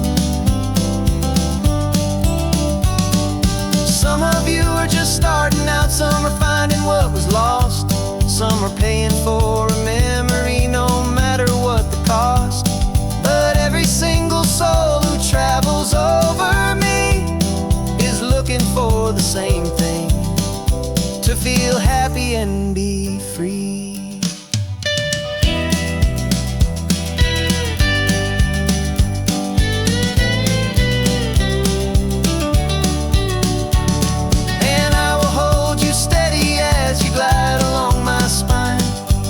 Speaker 1: Some of you are just starting out, some are finding what was lost. Some are paying for a memory no matter what the cost. But every single soul who travels over me is looking for the same thing: to feel happy and be free. And I will hold you steady as you glide along my spine.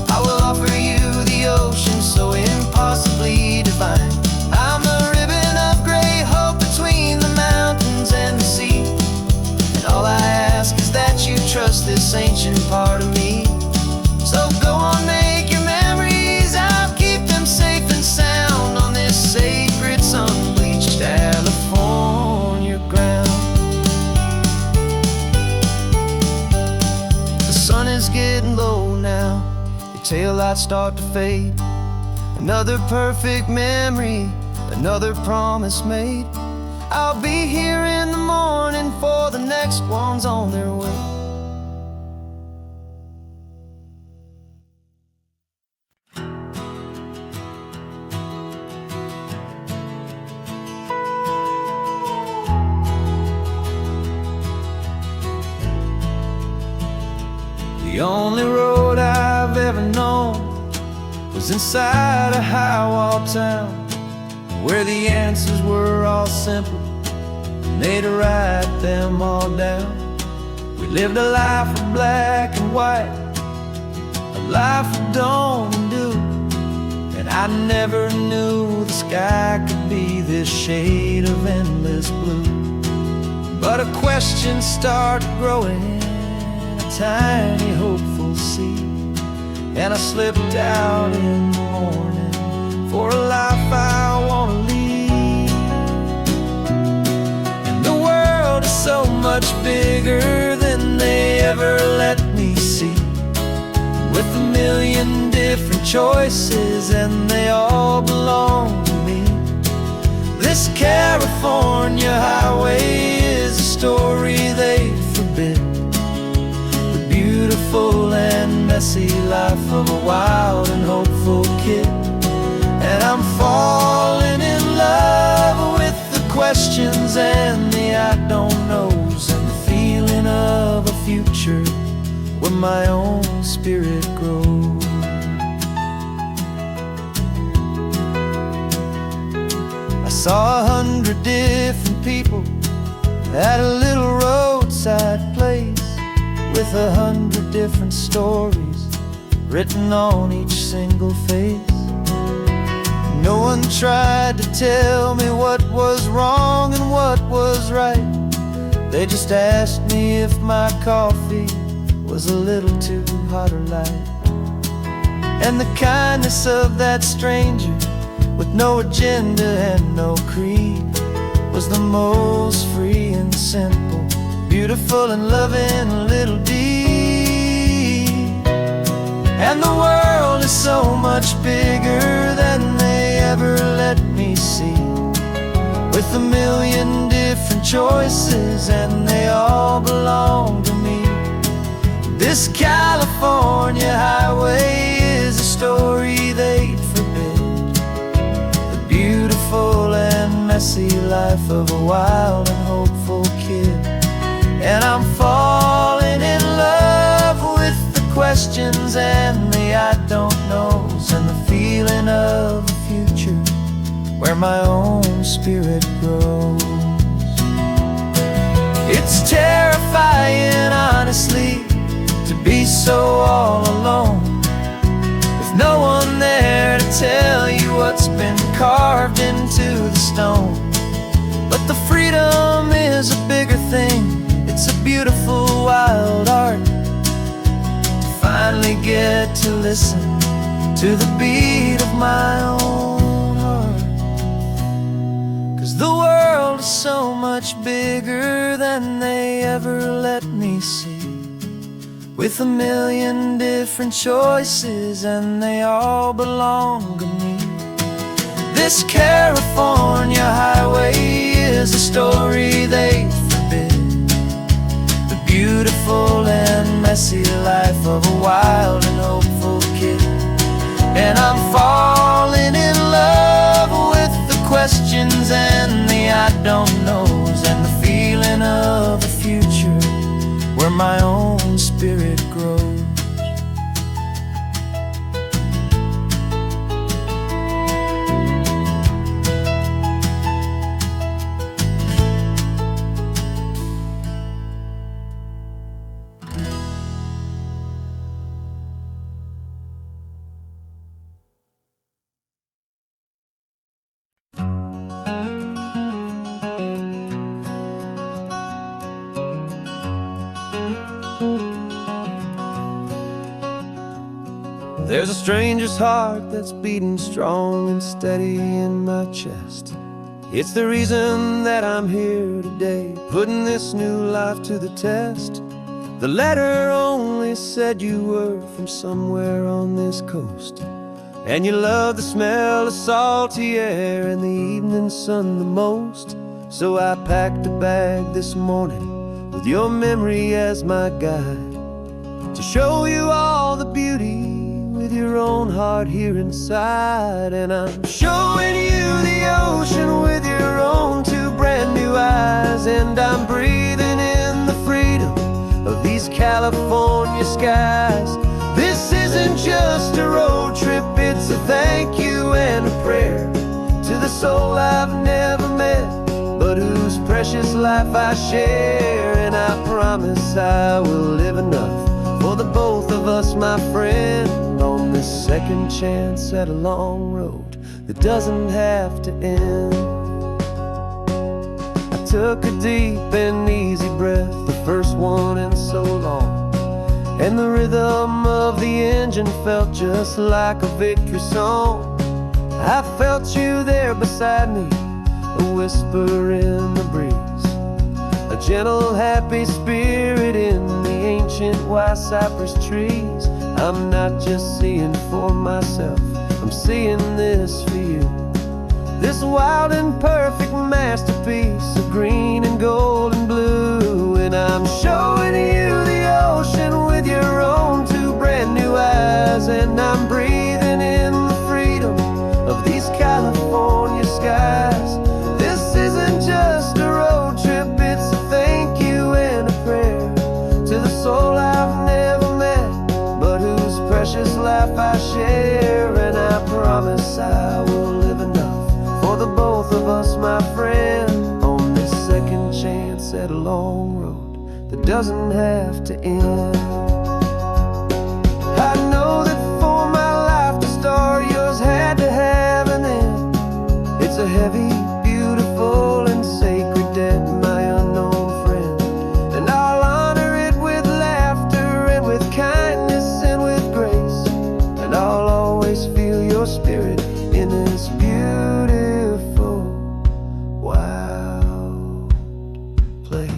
Speaker 1: I will offer you the ocean so impossibly divine. I'm the ribbon of gray hope between the mountains and the sea. And all I ask is that you trust this ancient part of me. So go on, make your memories, I'll keep them safe and sound on this sacred sun-bleached California ground. The sun is getting low now, your taillights start to fade. Another perfect memory, another promise made. I'll be here in the morning for the next ones on their way. The only road I've ever known was inside a high-wall town, where the answers were all simple and they'd write them all down. We lived a life of black and white, a life of dawn and dew, and I never knew the sky could be this shade of endless blue. But a question started growing, a tiny hopeful seed, and I slipped out in the morning for a life I want to lead. And the world is so much bigger than they ever let me see, with a million different choices and they all belong to me. This California highway is a story they forbid, the beautiful and messy life of a wild and hopeful kid. And I'm falling in love with the questions and the I don't knows, and the feeling of a future where my own spirit grows. I saw 100 different people at a little roadside place, with 100 different stories written on each single face. No one tried to tell me what was wrong and what was right. They just asked me if my coffee was a little too hot or light. And the kindness of that stranger, with no agenda and no creed, was the most free and simple, beautiful and loving little deed. And the world is so much bigger than they ever let me see, with a million different choices and they all belong to me. This California highway is a story they'd forbid, the beautiful and messy life of a wild and hopeful kid. And I'm falling in love with the questions and the I don't knows, and the feeling of a future where my own spirit grows. It's terrifying, honestly, to be so all alone, with no one there to tell you carved into the stone. But the freedom is a bigger thing. It's a beautiful wild art. Finally get to listen to the beat of my own heart. 'Cause the world is so much bigger than they ever let me see, with a million different choices and they all belong to me. This California highway is a story they forbid, the beautiful and messy life of a wild and hopeful kid. And I'm falling in love with the questions and the I don't knows, and the feeling of a future where my own spirit grows. There's a stranger's heart that's beating strong and steady in my chest. It's the reason that I'm here today, putting this new life to the test. The letter only said you were from somewhere on this coast, and you love the smell of salty air and the evening sun the most. So I packed a bag this morning with your memory as my guide, to show you all the beauty with your own heart here inside. And I'm showing you the ocean with your own two brand new eyes, and I'm breathing in the freedom of these California skies. This isn't just a road trip, it's a thank you and a prayer to the soul I've never met, but whose precious life I share. And I promise I will live enough for the both of us, my friend, on this second chance at a long road that doesn't have to end. I took a deep and easy breath, the first one in so long, and the rhythm of the engine felt just like a victory song. I felt you there beside me, a whisper in the breeze, a gentle happy spirit in the ancient white cypress trees. I'm not just seeing for myself, I'm seeing this for you, this wild and perfect masterpiece of green and gold and blue. And I'm showing you the ocean with your own two brand new eyes, and I'm breathing in the freedom of these California skies. This isn't just a road trip, it's a thank you and a prayer to the soul I've never met, but whose precious life I share. And I promise I will live enough for the both of us, my friend, on this second chance at a long road that doesn't have to end. I know that for my life to start, yours had to have an end. It's a heavy, beautiful, and sacred debt, my unknown friend, and I'll honor it with laughter and with kindness and with grace, and I'll always feel your spirit in this beautiful, wild place.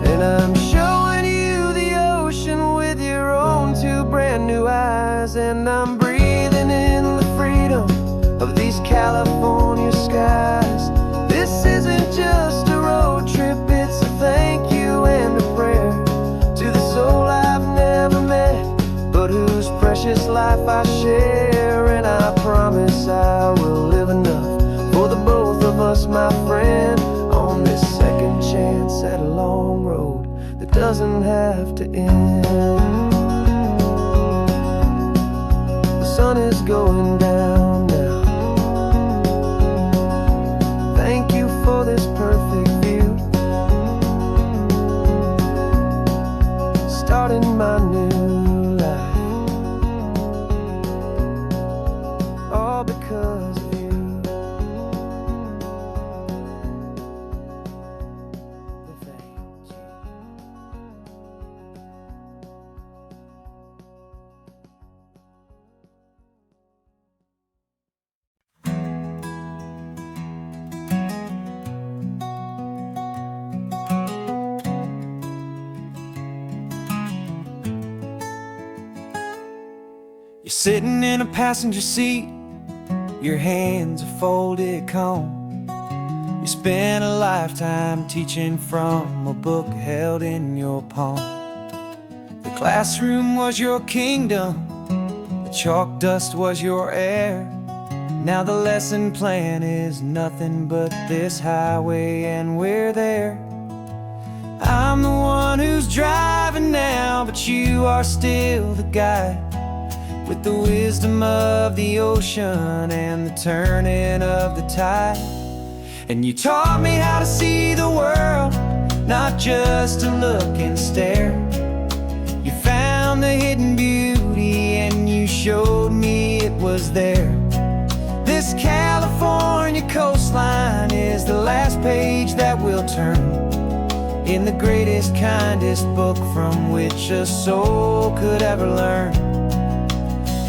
Speaker 1: And I'm showing you the ocean with your own two brand new eyes, and I'm breathing in the freedom of these California skies. This isn't just a road trip, it's a thank you and a prayer to the soul I've never met, but whose precious life I share. And I promise I will live enough for the both of us, my friend, on this second chance at a long road that doesn't have to end. The sun is going down now. Thank you for this perfect view. You're sitting in a passenger seat, your hands are folded calm. You spent a lifetime teaching from a book held in your palm. The classroom was your kingdom, the chalk dust was your air. Now the lesson plan is nothing but this highway and we're there. I'm the one who's driving now, but you are still the guide, with the wisdom of the ocean and the turning of the tide. And you taught me how to see the world, not just to look and stare. You found the hidden beauty and you showed me it was there. This California coastline is the last page that we'll turn in the greatest, kindest book from which a soul could ever learn.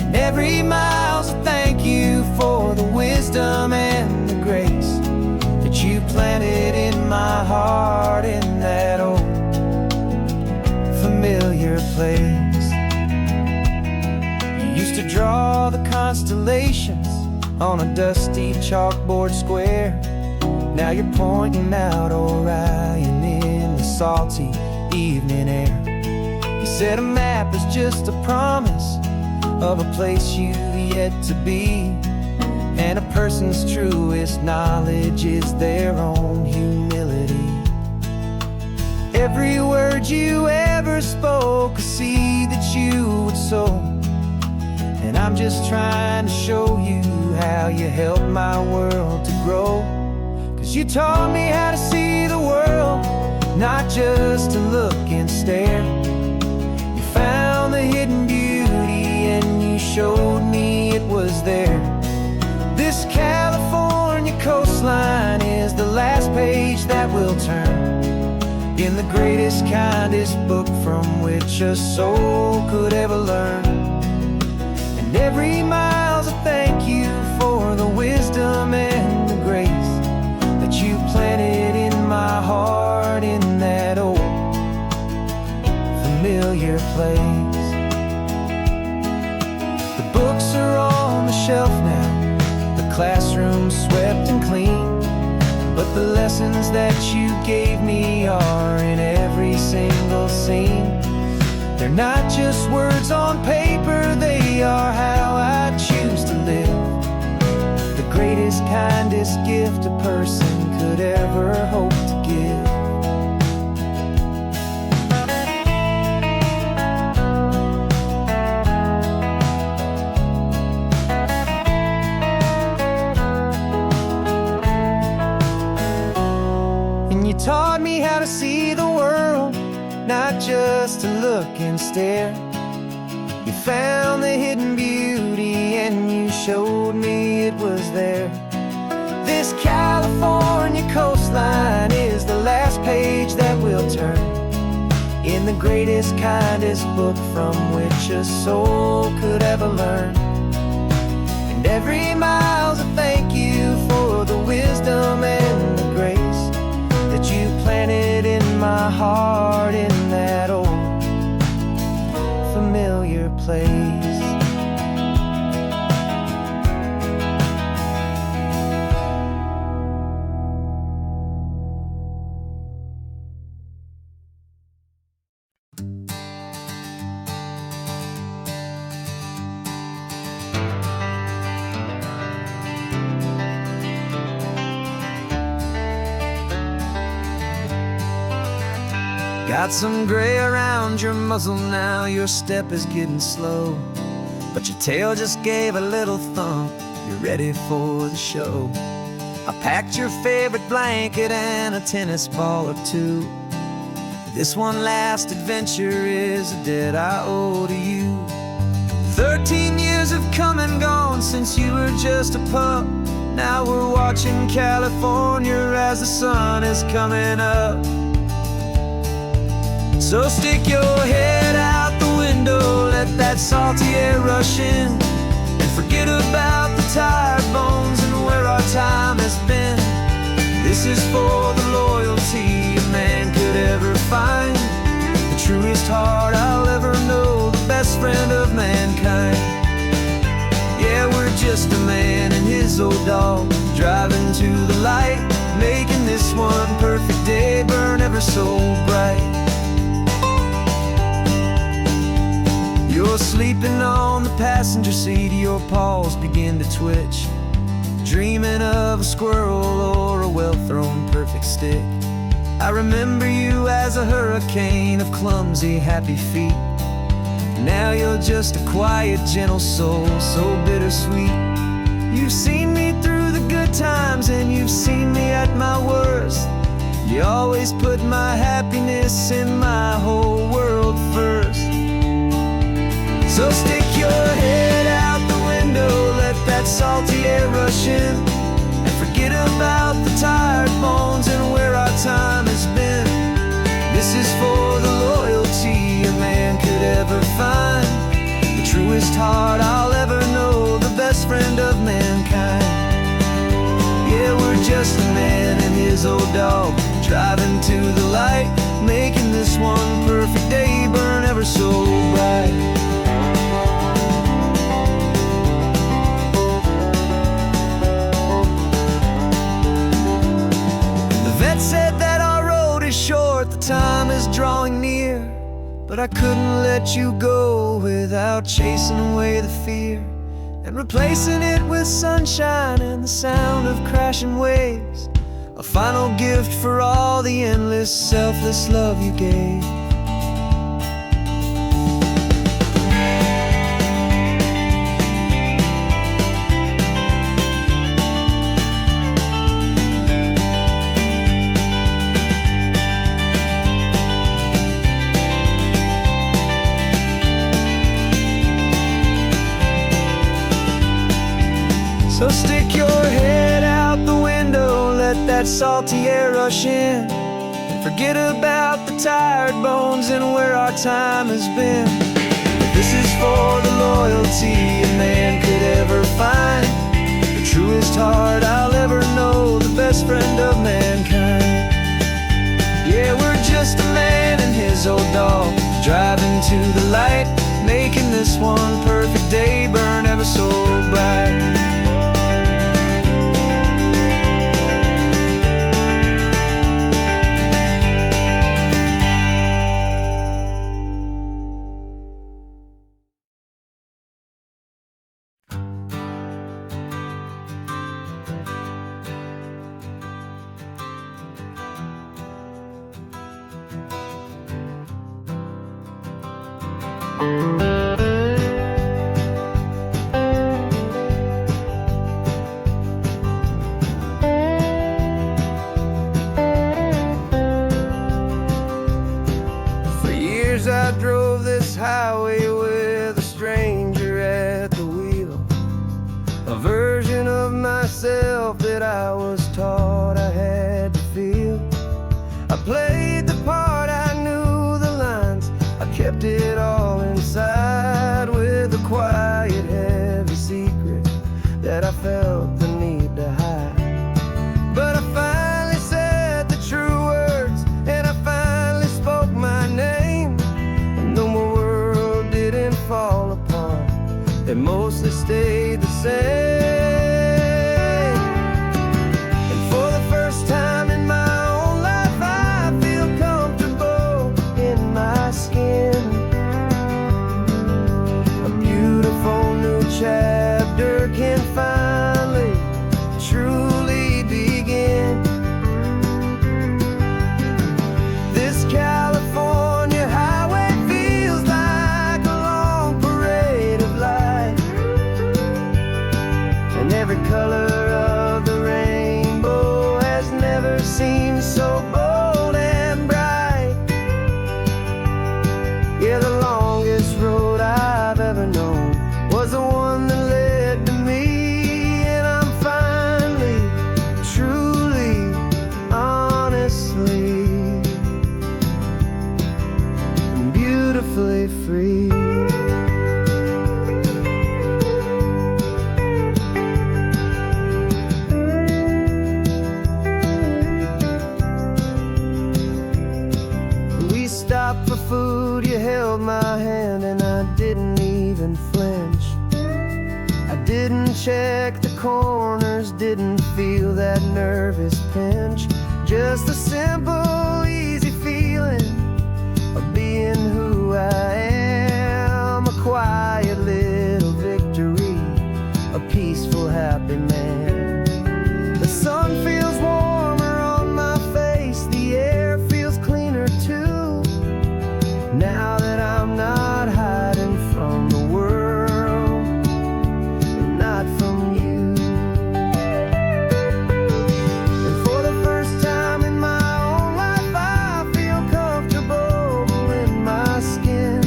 Speaker 1: And every mile's a thank you for the wisdom and the grace that you planted in my heart in that old familiar place. You used to draw the constellations on a dusty chalkboard square. Now you're pointing out Orion in the salty evening air. You said a map is just a promise of a place you've yet to be, and a person's truest knowledge is their own humility. Every word you ever spoke, a seed that you would sow, and I'm just trying to show you how you helped my world to grow. 'Cause you taught me how to see the world, not just to look and stare. You found the hidden beauty and you showed me it was there. This California coastline is the last page that we'll turn in the greatest, kindest book from which a soul could ever learn. And every mile's a thank you for the wisdom and the grace that you planted in my heart in that old familiar place. The books are on the shelf now, the classroom swept and clean, but the lessons that you gave me are in every single scene. They're not just words on paper, they are how I choose to live. The greatest, kindest gift a person could ever hope to give. And you taught me how to see the world, not just to look and stare. You found the hidden beauty and you showed me it was there. This California coastline is the last page that we'll turn in the greatest, kindest book from which a soul could ever learn. And every mile's a thank you for the wisdom and the grace that you planted in my heart in that old familiar place. Got some gray around your muzzle now, your step is getting slow, but your tail just gave a little thump, you're ready for the show. I packed your favorite blanket and a tennis ball or two. This one last adventure is a debt I owe to you. 13 years have come and gone since you were just a pup. Now we're watching California as the sun is coming up. So stick your head out the window, let that salty air rush in, and forget about the tired bones and where our time has been. This is for the loyalty a man could ever find, the truest heart I'll ever know, the best friend of mankind. dog, driving to the light, making this one perfect day burn ever so bright. You're sleeping on the passenger seat, your paws begin to twitch, dreaming of a squirrel or a well-thrown perfect stick. I remember you as a hurricane of clumsy, happy feet. Now you're just a quiet, gentle soul, so bittersweet. You've seen me through the good times and you've seen me at my worst. You always put my happiness and my whole world first. So stick your head out the window, let that salty air rush in, and forget about the tired bones and where our time has been. This is for the loyalty a man could ever find, the truest heart I'll ever know, the best friend of mankind. Yeah, we're just a man and his old dog, driving to the light, making this one perfect day burn ever so bright. Said that our road is short, the time is drawing near, but I couldn't let you go without chasing away the fear and replacing it with sunshine and the sound of crashing waves, a final gift for all the endless, selfless love you gave. So stick your head out the window, let that salty air rush in, and forget about the tired bones and where our time has been. This is for the loyalty a man could ever find, the truest heart I'll ever know, the best friend of mankind. Yeah, we're just a man and his old dog, driving to the light, making this one perfect day burn ever so bright. For years I drove this highway with a stranger at the wheel, a version of myself that I was taught I had to feel. I played the part, I knew the lines, I kept it all inside with a quiet, heavy secret that I felt the need to hide. But I finally said the true words, and I finally spoke my name, and though my world didn't fall apart, it mostly stayed the same. And for the first time in my own life, I feel comfortable in my skin. A beautiful new chapter can finally truly begin. This California highway feels like a long parade of light, and
Speaker 2: check the corners, didn't feel that nervous pinch. Just a simple, easy feeling of being who I am. A quiet little victory, a peaceful, happy man. The sun feels warmer on my face, the air feels cleaner too. Now that I'm not hiding from the world, and not from you. And for the first time in my own life, I feel comfortable in my skin.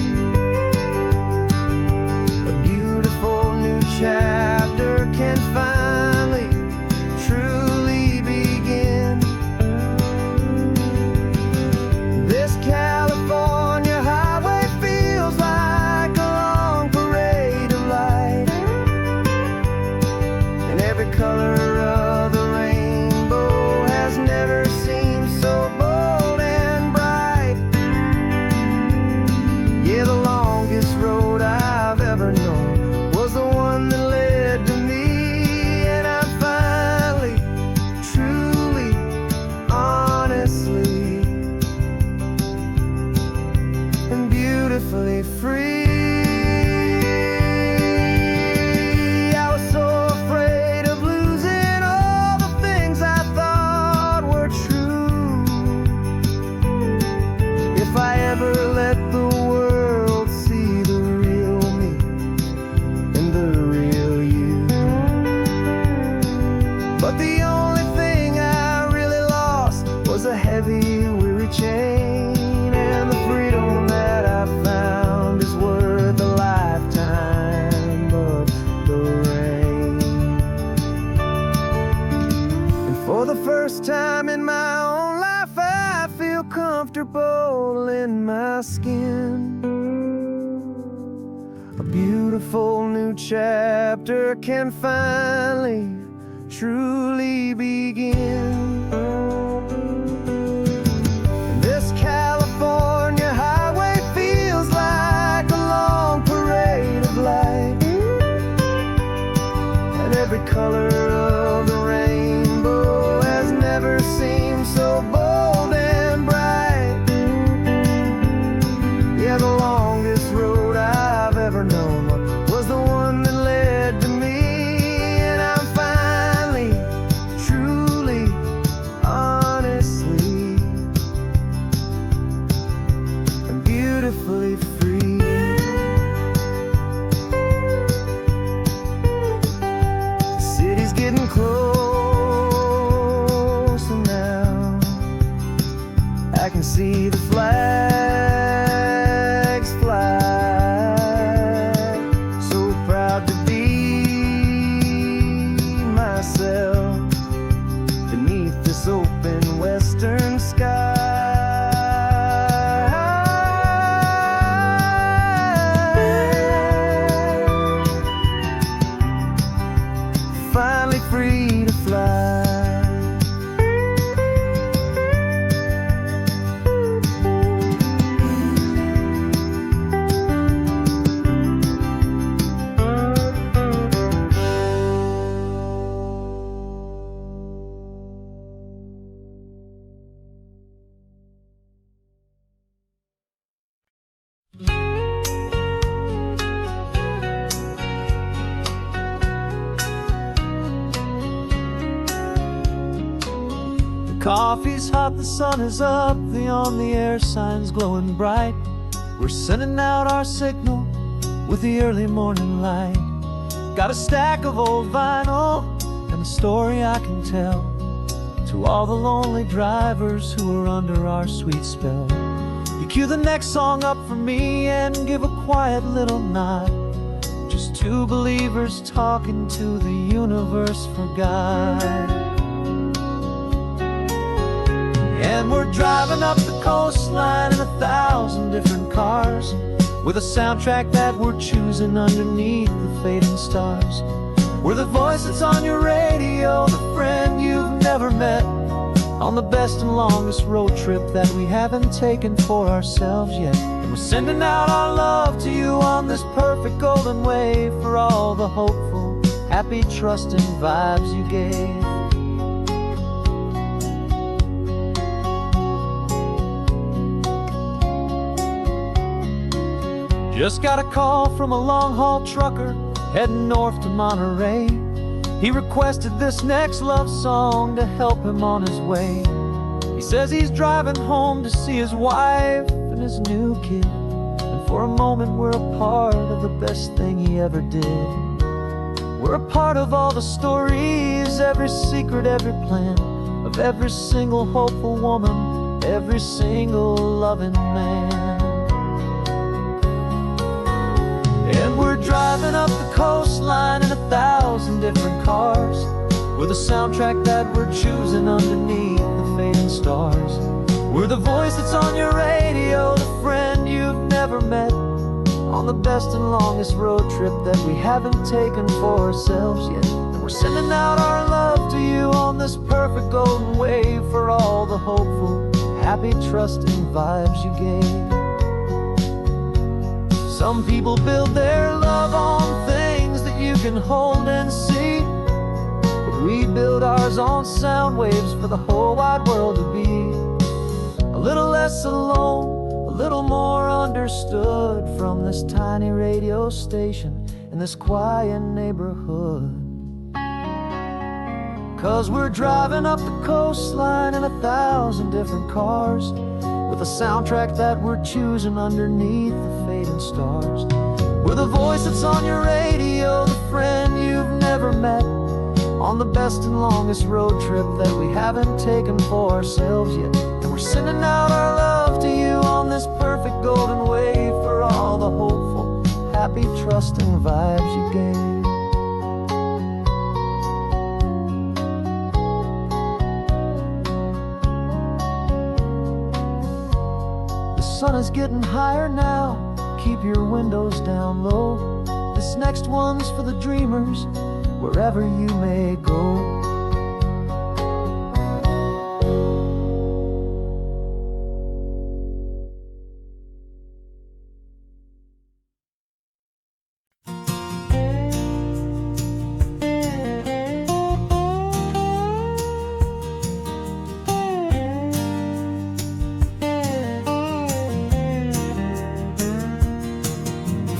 Speaker 2: A beautiful new chapter can finally, truly begin. This California highway feels like a long parade of light, and every color of the rainbow has never seemed so bold and bright. Yeah, the longest road I've ever known was the one that led to me, and I'm finally, truly, honestly, and beautifully free. I was so afraid of losing all the things I thought were true. If I ever let the world see the real me and the real you. But the only thing I really lost was a heavy, weary chain, and the freedom that I found is worth a lifetime of the rain. And for the first time in my own life, I feel comfortable in my skin. A beautiful new chapter can finally, truly begin. And this California highway feels like a long parade of light, and every color of the rainbow has never seemed so bold and bright. Yeah, the longest road I've ever known was the one that led to me, and I'm finally, truly, honestly, and beautifully free. The city's getting closer now. I can see the flags fly. So proud to be myself beneath this open western sky. Finally free to fly. Coffee's hot, the sun is up, the on the air sign's glowing bright. We're sending out our signal with the early morning light. Got a stack of old vinyl and a story I can tell to all the lonely drivers who are under our sweet spell. You cue the next song up for me and give a quiet little nod. Just two believers talking to the universe for God. And we're driving up the coastline in 1,000 different cars, with a soundtrack that we're choosing underneath the fading stars. We're the voice that's on your radio, the friend you've never met, on the best and longest road trip that we haven't taken for ourselves yet. And we're sending out our love to you on this perfect golden way, for all the hopeful
Speaker 1: happy, trusting vibes you gave. Just got a call from a long-haul trucker heading north to Monterey. He requested this next love song to help him on his way. He says he's driving home to see his wife and his new kid, and for a moment we're a part of the best thing he ever did. We're a part of all the stories, every secret, every plan, of every single hopeful woman, every single loving man. And we're driving up the coastline in 1,000 different cars, with a soundtrack that we're choosing underneath the fading stars. We're the voice that's on your radio, the friend you've never met, on the best and longest road trip that we haven't taken for ourselves yet. And we're sending out our love to you on this perfect golden wave, for all the hopeful, happy, trusting vibes you gave. Some people build their love on things that you can hold and see, but we build ours on sound waves for the whole wide world to be a little less alone, a little more understood, from this tiny radio station in this quiet neighborhood. 'Cause we're driving up the coastline in 1,000 different cars, with a soundtrack that we're choosing underneath the fading stars. We're the voice that's on your radio, the friend you've never met, on the best and longest road trip that we haven't taken for ourselves yet. And we're sending out our love to you on this perfect golden wave, for all the hopeful, happy, trusting vibes you gave. The sun is getting higher now, keep your windows down low. This next one's for the dreamers, wherever you may go.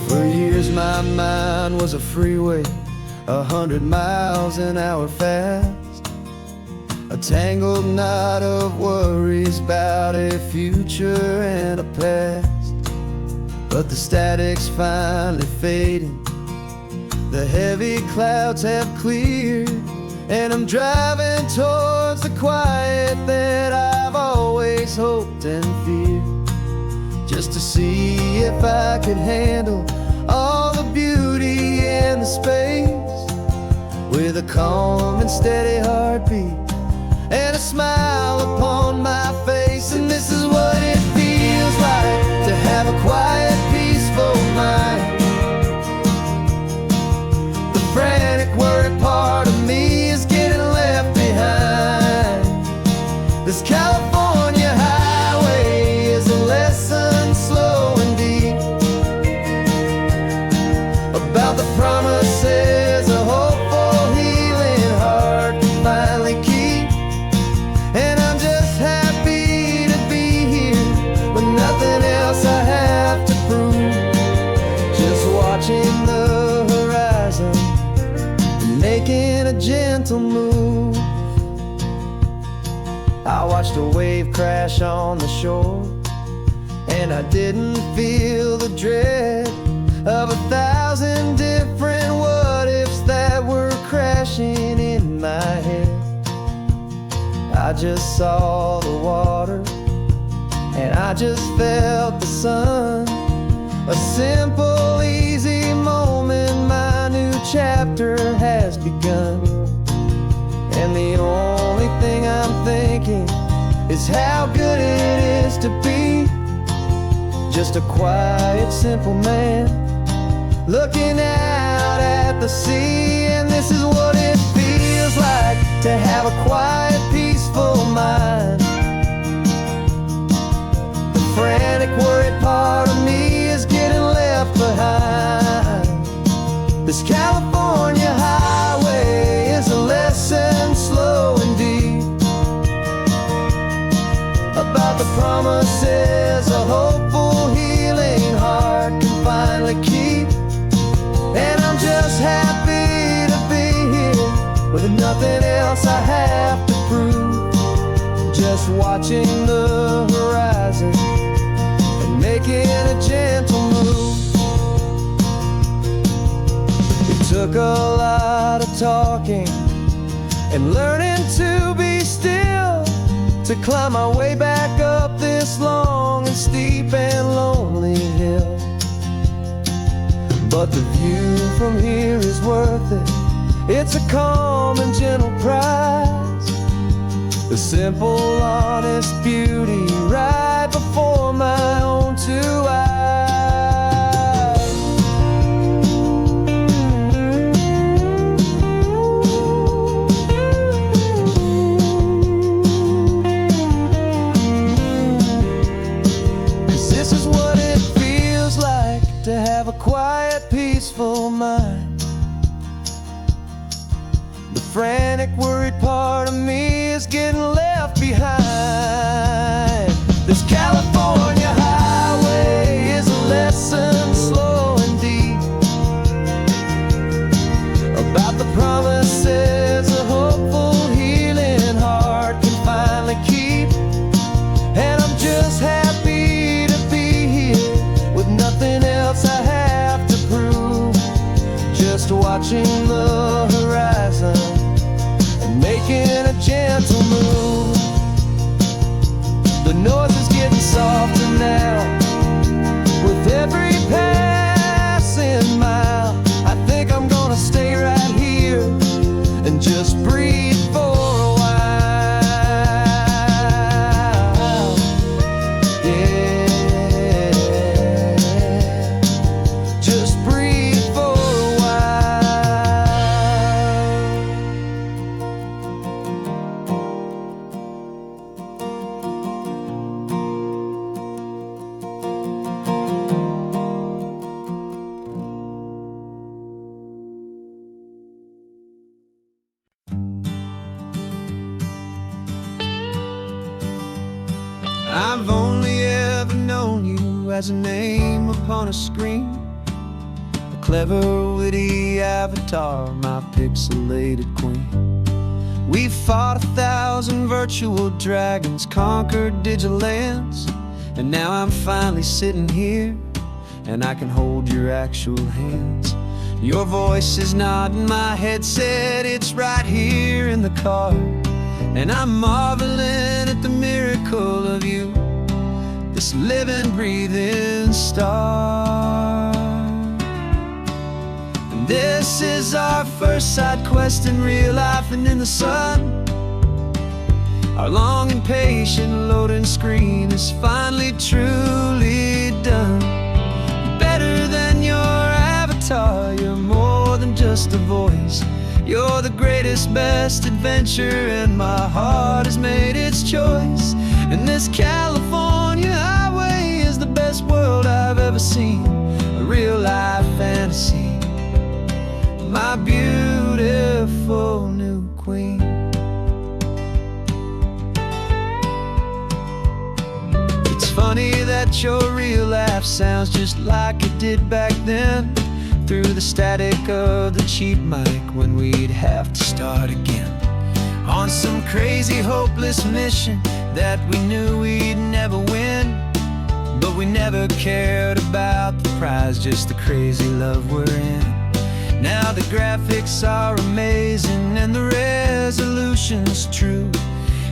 Speaker 2: For years my mind was a freeway, 100 miles an hour fast, a tangled knot of worries about a future and a past. But the static's finally fading, the heavy clouds have cleared, and I'm driving towards the quiet that I've always hoped and feared, just to see if I could handle all the beauty and the space, with a calm and steady heartbeat and a smile upon my face. And this is what it feels like to have a quiet, peaceful mind. The frantic, worried part of me is getting left behind. This California highway is a lesson slow and deep about the promises a hopeful, healing heart can finally keep. And I'm just happy to be here with nothing else I have to prove, just watching the horizon and making a gentle move. I watched a wave crash on the shore, and I didn't feel the dread of 1,000 different what-ifs that were crashing in my head. I just saw the water, and I just felt the sun. A simple, easy moment, my new chapter has begun. And the only thing I'm thinking is how good it is to be just a quiet, simple man looking out at the sea. And this is what it feels like to have a quiet, peaceful mind. The frantic, worried part of me is getting left behind. This California high promises a hopeful, healing heart can finally keep. And I'm just happy to be here with nothing else I have to prove. Just watching the horizon and making a gentle move. It took a lot of talking and learning to be still to climb my way back up this long and steep and lonely hill. But the view from here is worth it. It's a calm and gentle prize, the simple, honest beauty right before my own two eyes. This is what it feels like to have a quiet, peaceful mind. The frantic, worried part of me is getting left behind. This California highway is a lesson slow and deep about the promises a hopeful, healing heart can finally keep. And I'm just happy to be here with nothing else I have to prove. Just watching the horizon and making a gentle move. The noise is getting softer now with every passing mile. I think I'm gonna stay right here and just breathe for a while. Yeah, just breathe for a I've only ever known you as a name upon a screen, a clever, witty avatar, my pixelated queen. We fought 1,000 virtual dragons, conquered digital lands, and now I'm finally sitting here, and I can hold your actual hands. Your voice is not in my headset, it's right here in the car. And I'm marveling at the miracle of you, this living, breathing star. And this is our first side quest in real life and in the sun. Our long and patient loading screen is finally truly done. Better than your avatar, you're more than just a voice. You're the greatest, best adventure, and my heart has made its choice. And this California highway is the best world I've ever seen, a real-life fantasy, my beautiful new queen. It's funny that your real life sounds just like it did back then, through the static of the cheap mic when we'd have to start again on some crazy, hopeless mission that we knew we'd never win. But we never cared about the prize, just the crazy love we're in. Now the graphics are amazing and the resolution's true,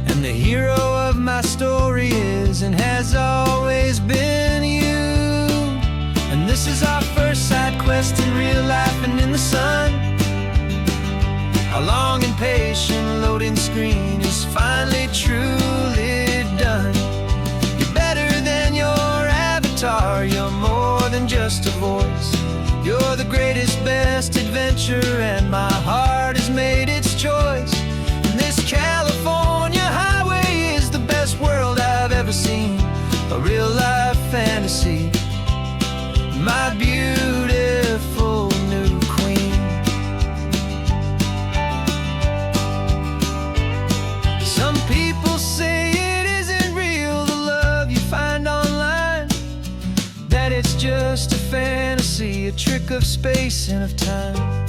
Speaker 2: and the hero of my story is and has always been you. And this is our first side quest in real life and in the sun. Our long and patient loading screen is finally truly done. You're better than your avatar, you're more than just a voice. You're the greatest, best adventure, and my heart has made its choice. And this California highway is the best world I've ever seen, a real-life fantasy, my beautiful new queen.
Speaker 1: book of space and of time.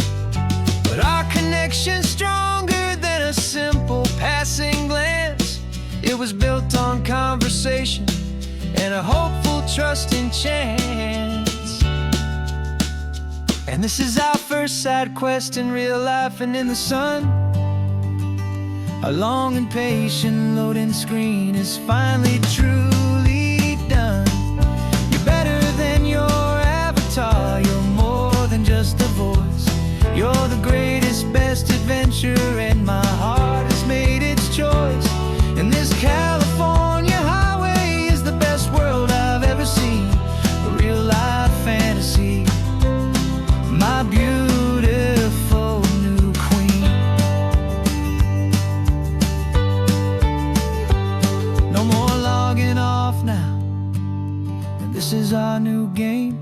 Speaker 1: But our connection's stronger than a simple passing glance. It was built on conversation and a hopeful, trusting chance. And this is our first side quest in real life and in the sun. Our long and patient loading screen is finally truly done. You're better than your avatar. You're more than just a voice. You're the greatest, best adventure, and my heart has made its choice. And this California highway is the best world I've ever seen. A real life fantasy, my beautiful new queen. No more logging off now, and this is our new game.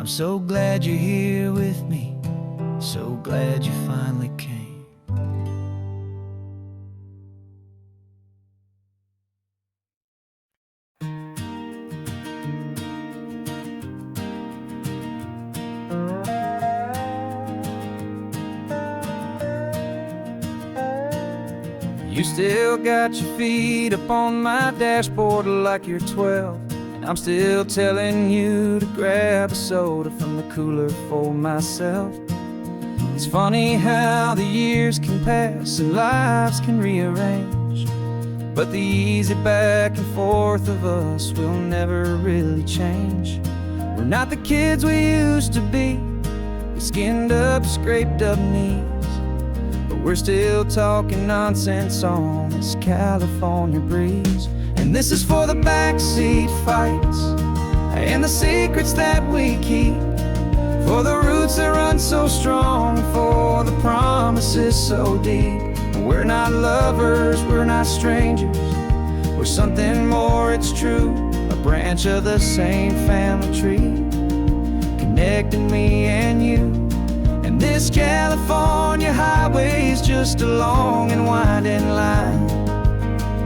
Speaker 1: I'm so glad you're here with me, so glad you finally came. You still got your feet up on my dashboard like you're 12, and I'm still telling you to grab a soda from the cooler for myself. It's funny how the years can pass and lives can rearrange, but the easy back and forth of us will never really change. We're not the kids we used to be, with skinned up, scraped up knees, but we're still talking nonsense on this California breeze. And this is for the backseat fights and the secrets that we keep, for the roots that run so strong, for the promises so deep. We're not lovers, we're not strangers, we're something more, it's true. A branch of the same family tree, connecting me and you. And this California highway is just a long and winding line,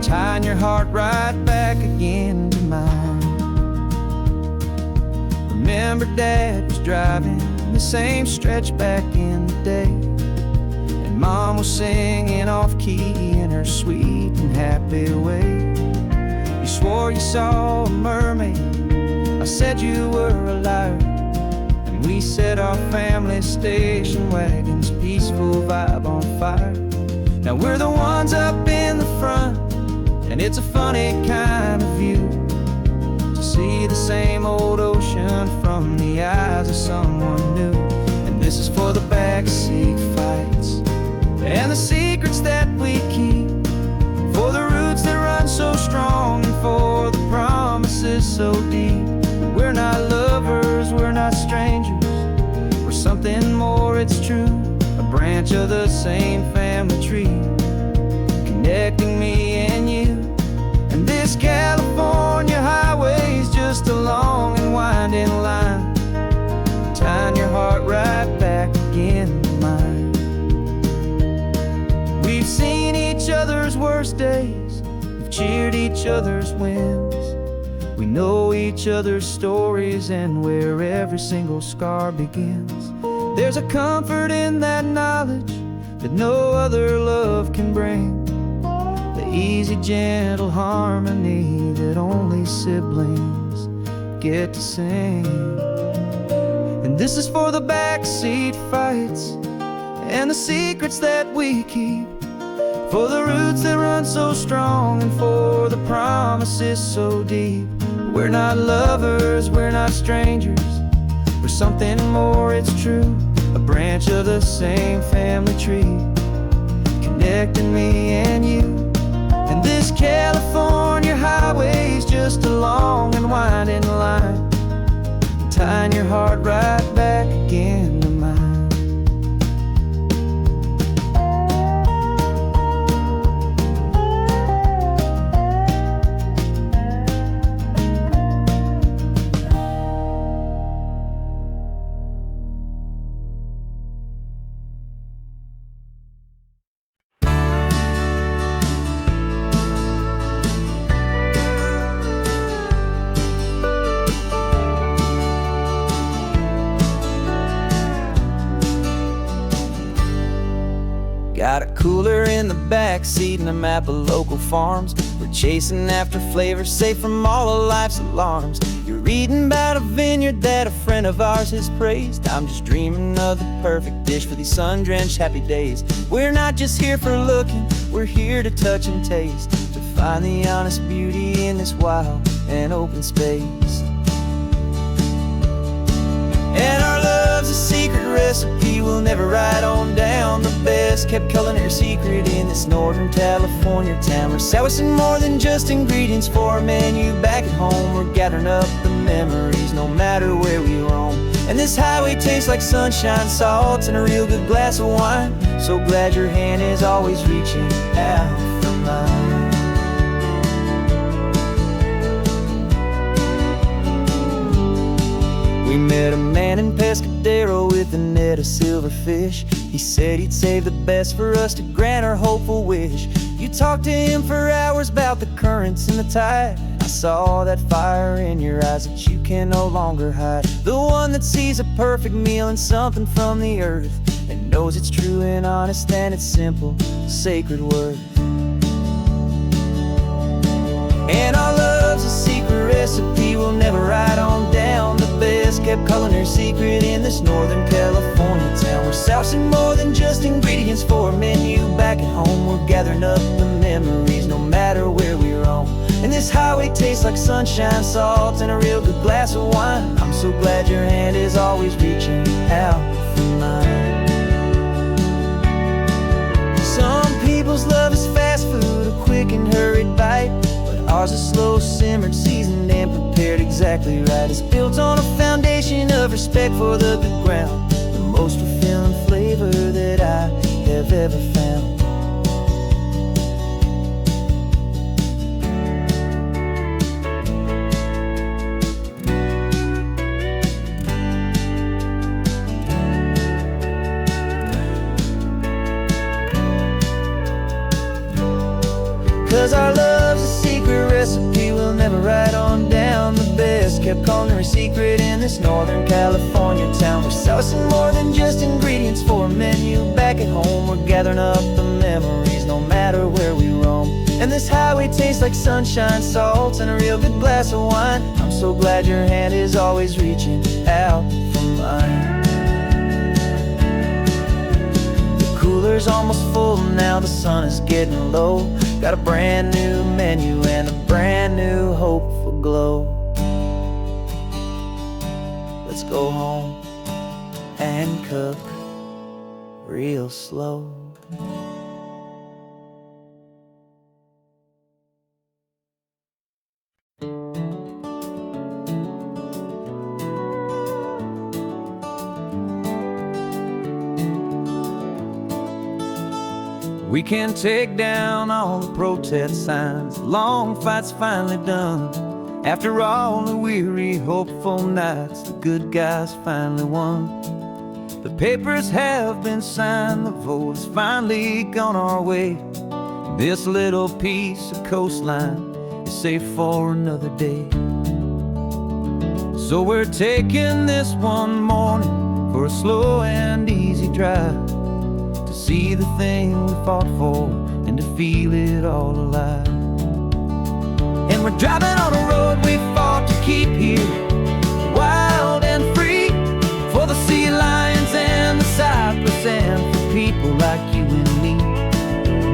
Speaker 1: tying your heart right back again to mine. Remember Dad was driving the same stretch back in the day, and Mom was singing off-key in her sweet and happy way. You swore you saw a mermaid, I said you were a liar, and we set our family station wagon's peaceful vibe on fire. Now we're the ones up in the front, and it's a funny kind of view to see the same old ocean from the eyes of someone new. And this is for the backseat fights and the secrets that we keep, for the roots that run so strong, and for the promises so deep. We're not lovers, we're not strangers, we're something more, it's true. A branch of the same family tree, connecting me and you. And this California highway is just a long and winding line, tying your heart right back again to mine. We've seen each other's worst days, we've cheered each other's wins. We know each other's stories and where every single scar begins. There's a comfort in that knowledge that no other love can bring, the easy, gentle harmony that only siblings get to sing. And this is for the backseat fights and the secrets that we keep, for the roots that run so strong, and for the promises so deep. We're not lovers, we're not strangers, we're something more, it's true. A branch of the same family tree, connecting me and you. And this California highway is just a long and winding line, tying your heart right back again to mine. Got a cooler in the back seat and a map of local farms. We're chasing after flavors safe from all of life's alarms. You're reading about a vineyard that a friend of ours has praised. I'm just dreaming of the perfect dish for these sun-drenched happy days. We're not just here for looking, we're here to touch and taste, to find the honest beauty in this wild and open space. And our love's a secret recipe we'll never write on down. The best kept culinary secret in this Northern California town. We're sourcing more than just ingredients for a menu back at home. We're gathering up the memories no matter where we roam. And this highway tastes like sunshine, salt, and a real good glass of wine. So glad your hand is always reaching out for mine. We met a man in Pescadero with a net of silverfish. He said he'd save the best for us to grant our hopeful wish. You talked to him for hours about the currents and the tide. I saw that fire in your eyes that you can no longer hide. The one that sees a perfect meal and something from the earth, and knows it's true and honest and it's simple, sacred worth. And our love's a secret recipe we'll never write on down. The best kept culinary secret in this Northern California town. We're sourcing more than just ingredients for a menu back at home. We're gathering up the memories no matter where we roam. And this highway tastes like sunshine, salt, and a real good glass of wine. I'm so glad your hand is always reaching out for mine. Some people's love is fast food, a quick and hurried bite. Ours is slow simmered, seasoned, and prepared exactly right. It's built on a foundation of respect for the good ground, the most fulfilling flavor that I have ever found. 'Cause our love's a secret recipe we'll never write on down. The best kept culinary secret in this Northern California town. We're sourcing more than just ingredients for a menu back at home. We're gathering up the memories no matter where we roam. And this highway tastes like sunshine, salt, and a real good glass of wine. I'm so glad your hand is always reaching out for mine. The cooler's almost full now, the sun is getting low. Got a brand new menu and a brand new hopeful glow. Let's go home and cook real slow. We can take down all the protest signs. Long fight's finally done. After all the weary, hopeful nights, the good guys finally won. The papers have been signed, the vote has finally gone our way. This little piece of coastline is safe for another day. So we're taking this one morning for a slow and easy drive, to see the thing we fought for and to feel it all alive. And we're driving on a road we fought to keep here, wild and free, for the sea lions and the cypress and for people like you and me.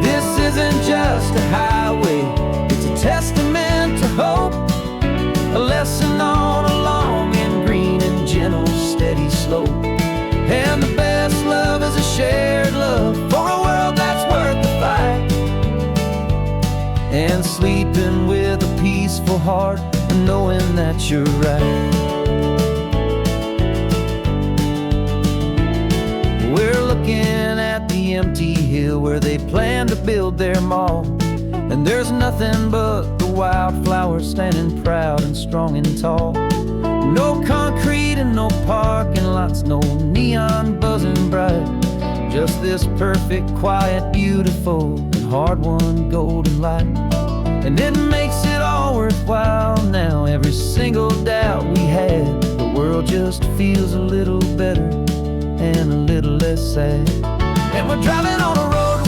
Speaker 1: This isn't just a highway, it's a testament to hope, a lesson on a long and green and gentle steady slope. And the best love is a shared love for a world that's worth the fight, and sleeping with a peaceful heart and knowing that you're right. We're looking at the empty hill where they plan to build their mall, and there's nothing but the wildflowers standing proud and strong and tall. No concrete and no parking lots, no neon buzzing bright, just this perfect, quiet, beautiful, and hard-won golden light. And it makes it all worthwhile now. Every single doubt we had, the world just feels a little better and a little less sad. And we're driving on a road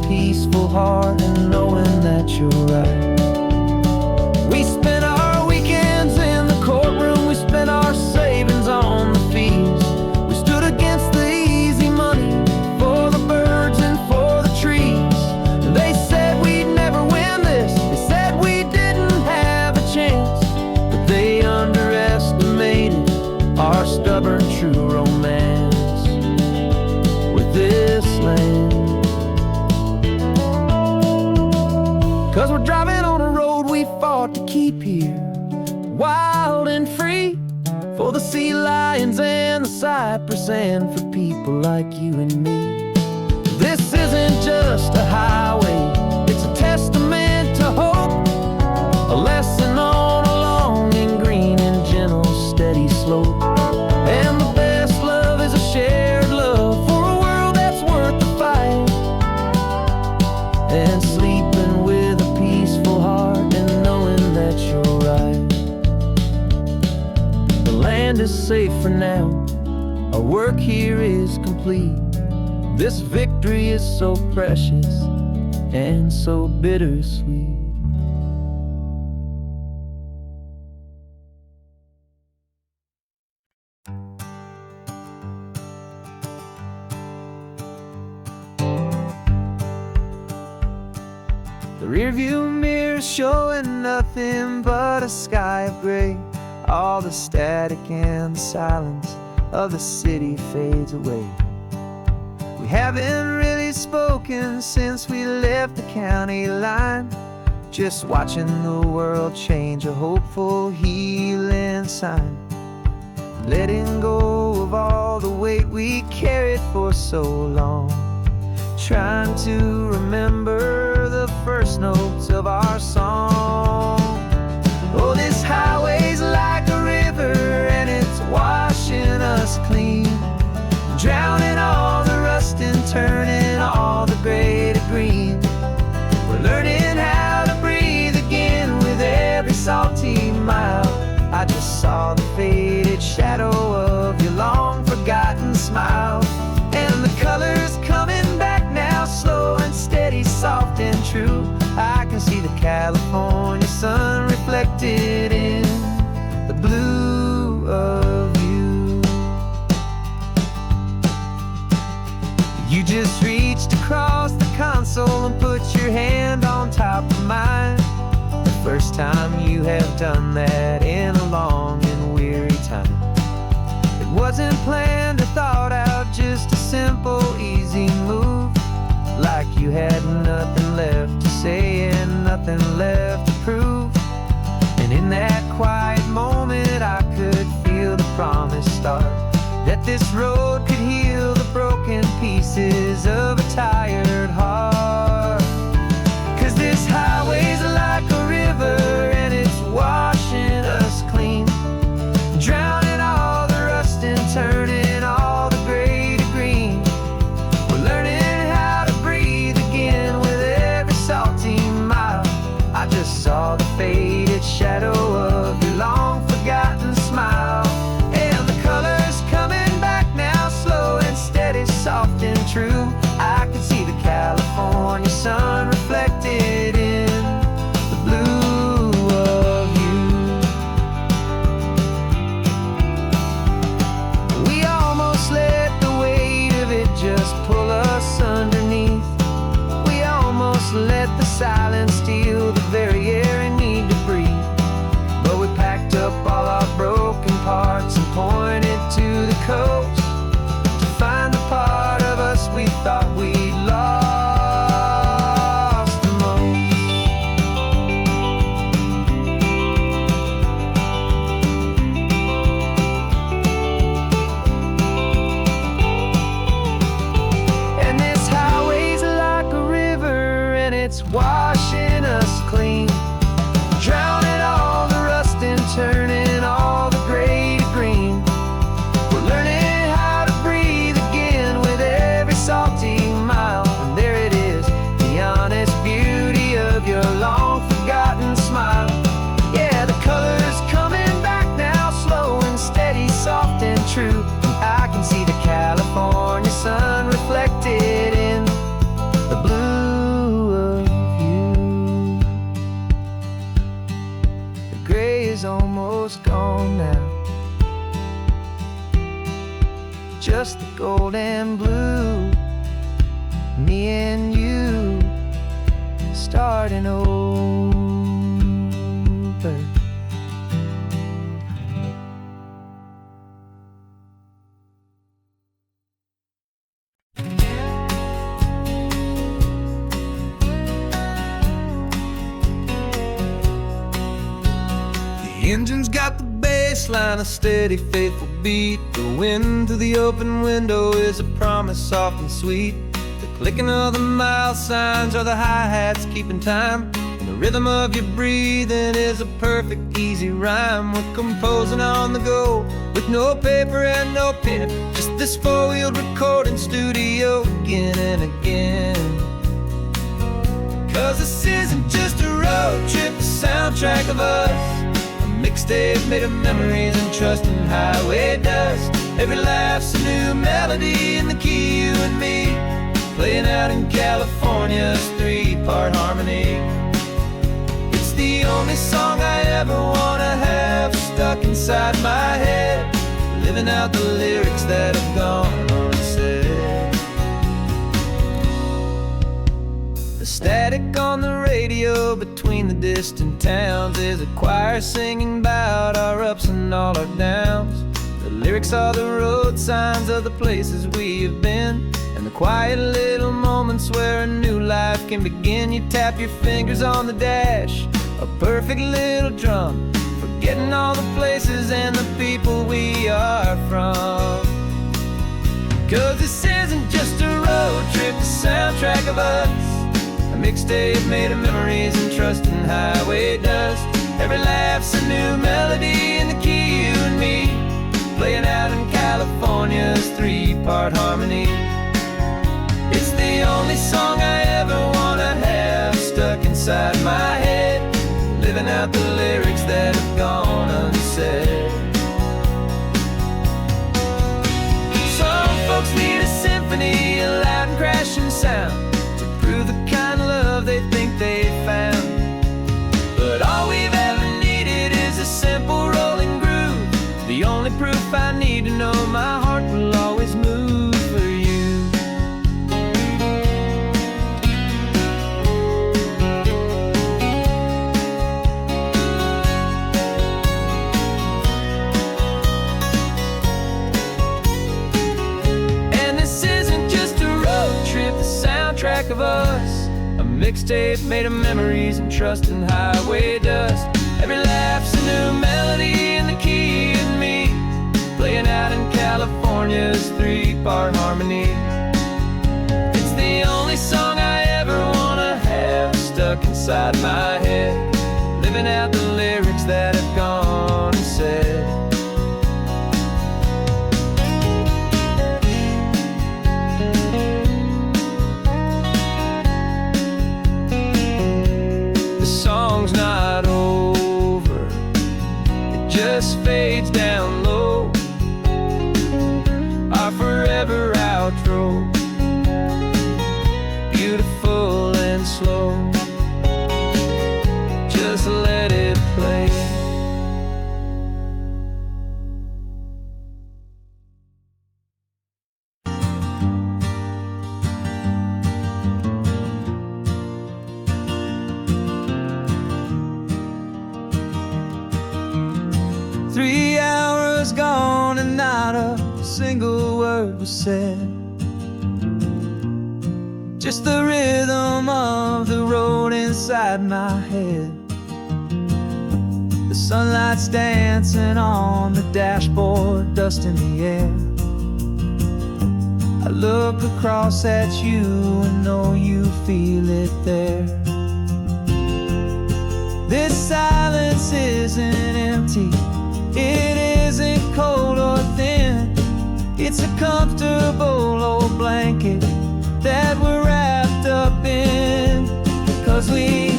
Speaker 1: peaceful heart and knowing that you're right. We spent our weekends in the courtroom, we spent our savings on the fees. We stood against the easy money for the birds and for the trees. And they said we'd never win this, they said we didn't have a chance, but they underestimated our stubborn true romance with this land. 'Cause we're driving on a road we fought to keep here, wild and free, for the sea lions and the cypress and for people like you and me. This isn't just a highway, it's a testament to hope, a lesson on a long and green and gentle steady slope. And the best love is a shared love for a world that's worth the fight, and sleeping with a peaceful heart and knowing that you're right. The land is safe for now, our work here is complete. This victory is so precious and so bittersweet. The rearview mirror showing nothing but a sky of gray. All the static and the silence of the city fades away. We haven't really spoken since we left the county line, just watching the world change, a hopeful healing sign. Letting go of all the weight we carried for so long, trying to remember the first notes of our song. Oh, this highway's like a river and it's washing us clean, drowning all the rust and turning all the gray to green. We're learning how to breathe again with every salty mile. I just saw the faded shadow of your long forgotten smile, and the colors coming back now, slow and steady, soft and true. I can see the California sun reflected in the blue of you. You just reached across the console and put your hand on top of mine. The first time you have done that in a long and weary time. It wasn't planned or thought out, just a simple, easy move. Like you had nothing left to say and nothing left to prove. And in that quiet moment I could feel the promise start, that this road could heal the broken pieces of a tired heart. 'Cause this highway's like a river and it's washing us clean, drowning all the rust and turning all the gray to green. We're learning how to breathe again with every salty mile. I just saw the faded shadow of your long forgotten smile, and the colors coming back now, slow and steady, soft and true. I can see the California sun reflected in the blue of you. We almost let the weight of it just pull us underneath. We almost let the silence steal the very air and need to breathe. But we packed up all our broken parts and pointed to the coast to find the part of us we thought we'd lost the most. And this highway's like a river and it's washing us clean, drowning all the rust and turning all the gray to green. We're learning how to breathe again with every salty mile. And there it is, the honest beauty of your long forgotten smile. Yeah, the colors coming back now, slow and steady, soft and true. I can see the California sun reflected in the blue
Speaker 2: across the gold and blue. Me and you starting over.
Speaker 1: The engine's got the bass line, a steady, faithful beat. The wind through the open window is a promise soft and sweet. The clicking of the mile signs are the hi-hats keeping time. And the rhythm of your breathing is a perfect, easy rhyme. We're composing on the go with no paper and no pen. Just this four-wheeled recording studio again and again. 'Cause this isn't just a road trip, the soundtrack of us. Mixtape made of memories and trust in highway dust. Every laugh's a new melody in the key, you and me, playing out in California's three-part harmony. It's the only song I ever wanna have stuck inside my head, living out the lyrics that have gone unsaid. The static on the radio between the distant towns is a choir singing about our ups and all our downs. The lyrics are the road signs of the places we have been, and the quiet little moments where a new life can begin. You tap your fingers on the dash, a perfect little drum, forgetting all the places and the people we are from. 'Cause this isn't just a road trip, the soundtrack of us. A mixtape made of memories and trust in highway dust. Every laugh's a new melody in the key, you and me, playing out in California's three-part harmony. It's the only song I ever wanna have stuck inside my head, living out the lyrics that have gone unsaid. Some folks need a symphony, a loud and crashing sound, the kind of love they think they found. But all we've ever needed is a simple rolling groove, the only proof I need to know my heart will always move for you. And this isn't just a road trip, the soundtrack of us. A mixtape made of memories and trust in highway dust. Every laugh's a new melody in the key, and me, playing out in California's three-part harmony. It's the only song I ever wanna have stuck inside my head, living out the lyrics that have gone unsaid. Song's not over, it just fades down low, our forever outro, beautiful and slow. Just let it play. Gone and not a single word was said, just the rhythm of the road inside my head. The sunlight's dancing on the dashboard, dust in the air. I look across at you and know you feel it there. This silence isn't empty, it isn't cold or thin. It's a comfortable old blanket that we're wrapped up in. 'Cause we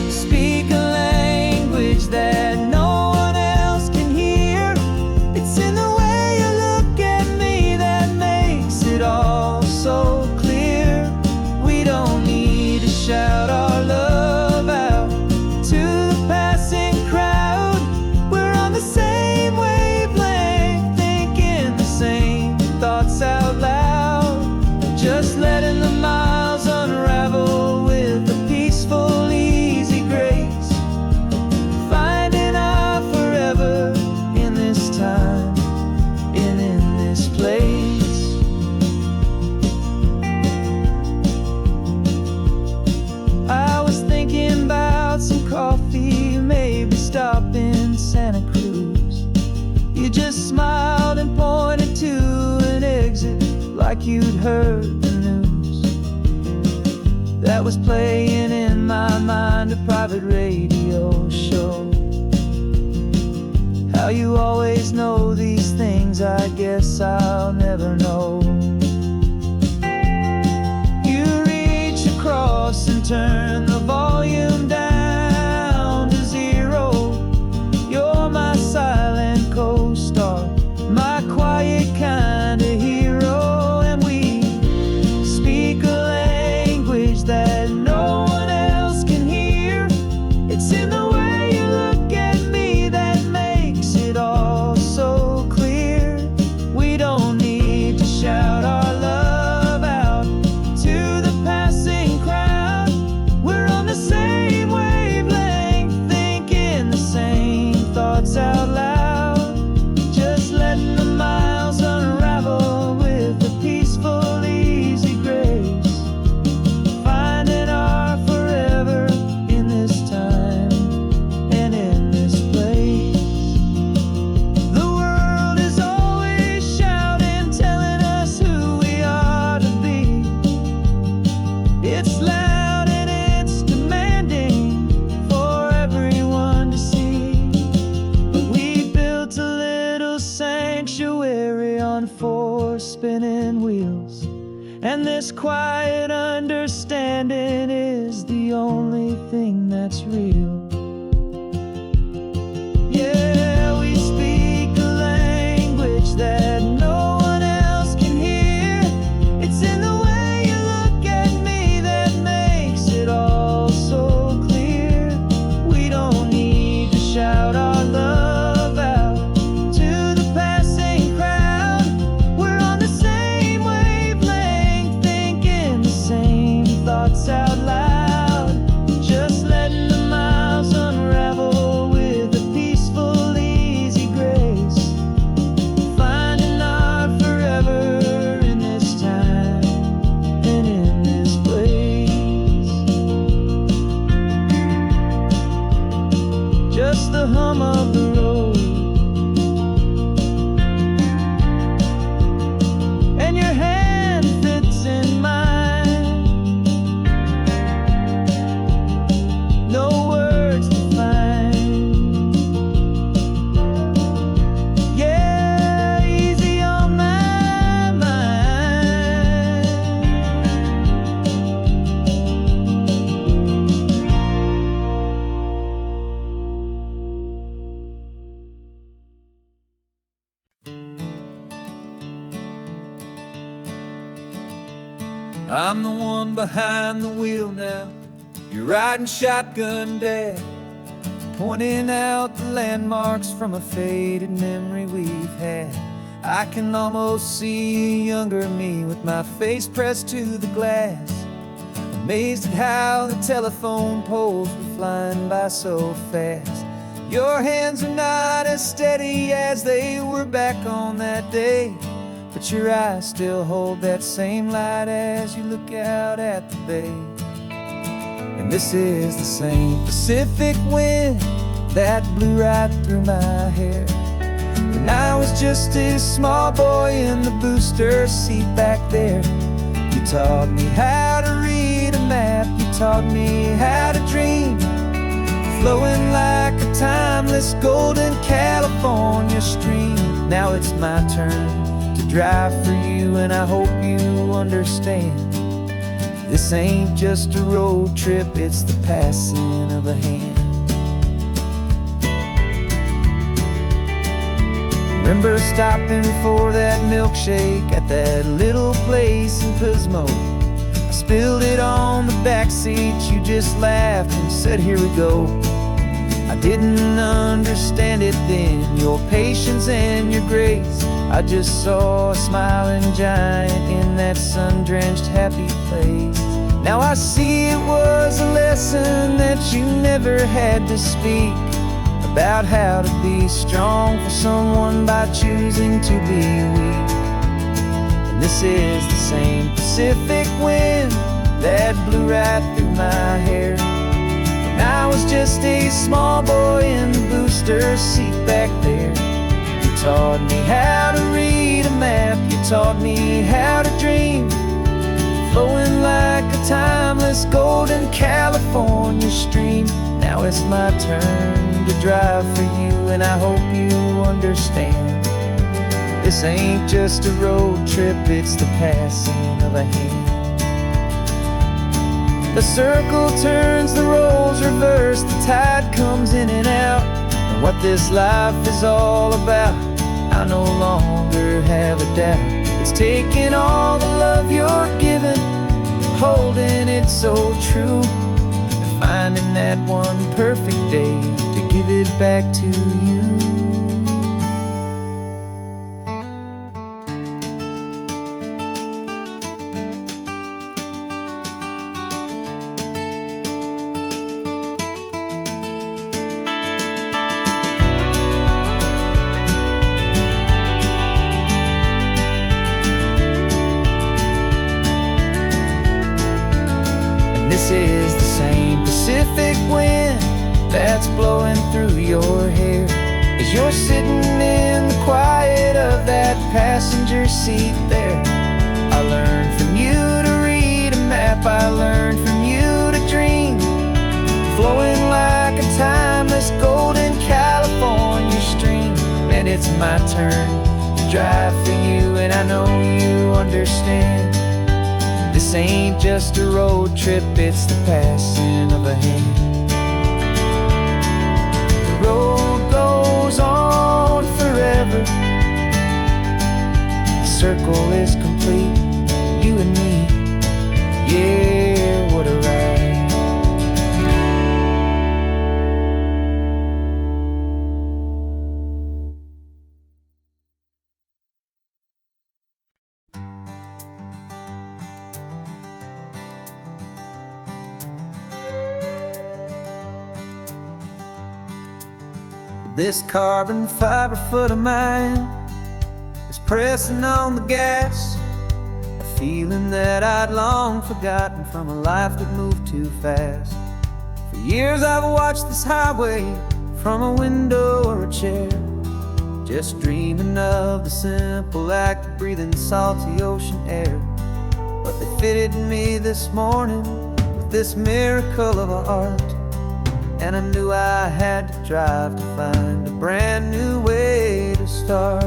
Speaker 1: speak a language that no one else can hear. It's in the way you look at me that makes it all so clear. We don't need to shout our love out to the passing crowd. We're on the same wavelength, thinking the same thoughts Santa Cruz. You just smiled and pointed to an exit like you'd heard the news. That was playing in my mind, a private radio show. How you always know these things, I guess I'll never know. You reach across and turn the volume down to 0. You're my silent co-star, my quiet kind of hero. And we speak a language that no one else can hear. It's in the way you look at me that makes it all so clear. We don't need to shout our love out to the passing crowd. We're on the same wavelength, thinking the same thoughts out loud. Just letting the miles unravel with a peaceful, easy grace. Finding our forever in this time and in this place. The world is always shouting, telling us who we are to be. It's loud and it's demanding for everyone to see. But we built a little sanctuary on 4 spinning wheels, and this quiet understanding is the only thing that's real. Yeah, we speak a language that no one else can hear. It's in the way you look at me that makes it all so clear. We don't need to shout our love out to the passing crowd. We're on the same wavelength, thinking the same thoughts out loud. Just letting the miles unravel with a peaceful, easy grace. Finding our forever in this time and in this place. Just the hum of the road and your hand fits in mine. No words to find. Yeah, easy on my mind. I'm the one behind the wheel now. You're riding shotgun, Dad, pointing out the landmarks from a faded memory we've had. I can almost see a younger me with my face pressed to the glass, amazed at how the telephone poles were flying by so fast. Your hands are not as steady as they were back on that day, but your eyes still hold that same light as you look out at the bay. And this is the same Pacific wind that blew right through my hair when I was just a small boy in the booster seat back there. You taught me how to read a map, you taught me how to dream, flowing like a timeless golden California stream. Now it's my turn to drive for you, and I hope you understand. This ain't just a road trip, it's the passing of a hand. Remember stopping for that milkshake at that little place in Pismo? I spilled it on the back seat, you just laughed and said, here we go. I didn't understand it then, your patience and your grace. I just saw a smiling giant in that sun-drenched happy place. Now I see it was a lesson that you never had to speak, about how to be strong for someone by choosing to be weak. And this is the same Pacific wind that blew right through my hair when I was just just a small boy in the booster seat back there. You taught me how to read a map, you taught me how to dream, flowing like a timeless golden California stream. Now it's my turn to drive for you, and I hope you understand. This ain't just a road trip, it's the passing of a hand. The circle turns, the roles reverse, the tide comes in and out. And what this life is all about, I no longer have a doubt. It's taking all the love you're giving, holding it so true, and finding that one perfect day to give it back to you. This is the same Pacific wind that's blowing through your hair as you're sitting in the quiet of that passenger seat there. I learned from you to read a map, I learned from you to dream, flowing like a timeless golden California stream. And it's my turn to drive for you, and I know you understand. This ain't just a road trip, it's the passing of a hand. The road goes on forever, the circle is complete, you and me, yeah, what a ride. This carbon fiber foot of mine is pressing on the gas, a feeling that I'd long forgotten from a life that moved too fast. For years I've watched this highway from a window or a chair, just dreaming of the simple act of breathing salty ocean air. But they fitted me this morning with this miracle of art, and I knew I had to drive to find a brand new way to start.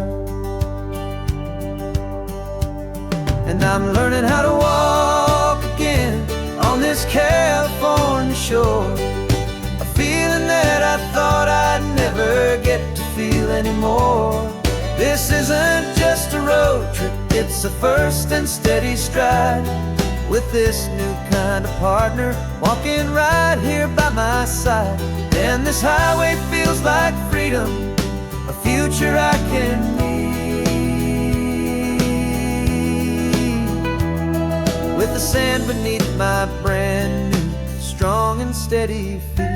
Speaker 1: And I'm learning how to walk again on this California shore, a feeling that I thought I'd never get to feel anymore. This isn't just a road trip, it's a first and steady stride, with this new kind of partner walking right here by my side. And this highway feels like freedom, a future I can need, with the sand beneath my brand new strong and steady feet.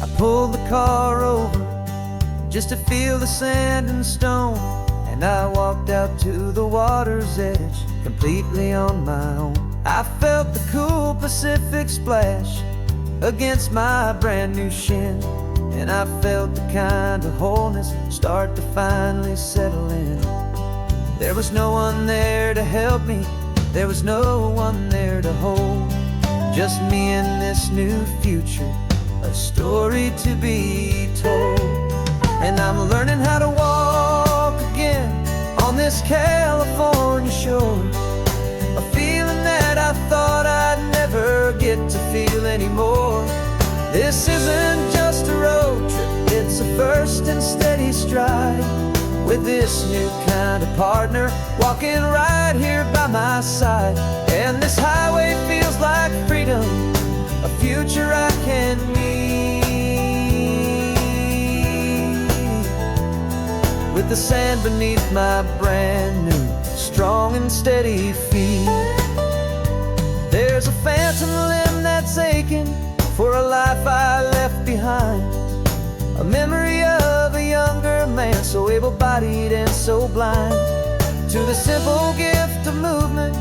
Speaker 1: I pulled the car over just to feel the sand and stone, and I walked out to the water's edge completely on my own. I felt the cool Pacific splash against my brand new shin, and I felt the kind of wholeness start to finally settle in. There was no one there to help me, there was no one there to hold, just me and this new future, a story to be told. And I'm learning how to walk again on this California shore, a feeling that I thought I'd never get to feel anymore. This isn't just a road trip, it's a first and steady stride, with this new kind of partner walking right here by my side. And this highway feels like freedom, a future I can need, with the sand beneath my brand new strong and steady feet. There's a phantom limb that's aching for a life I left behind, a memory of a younger man so able-bodied and so blind, to the simple gift of movement,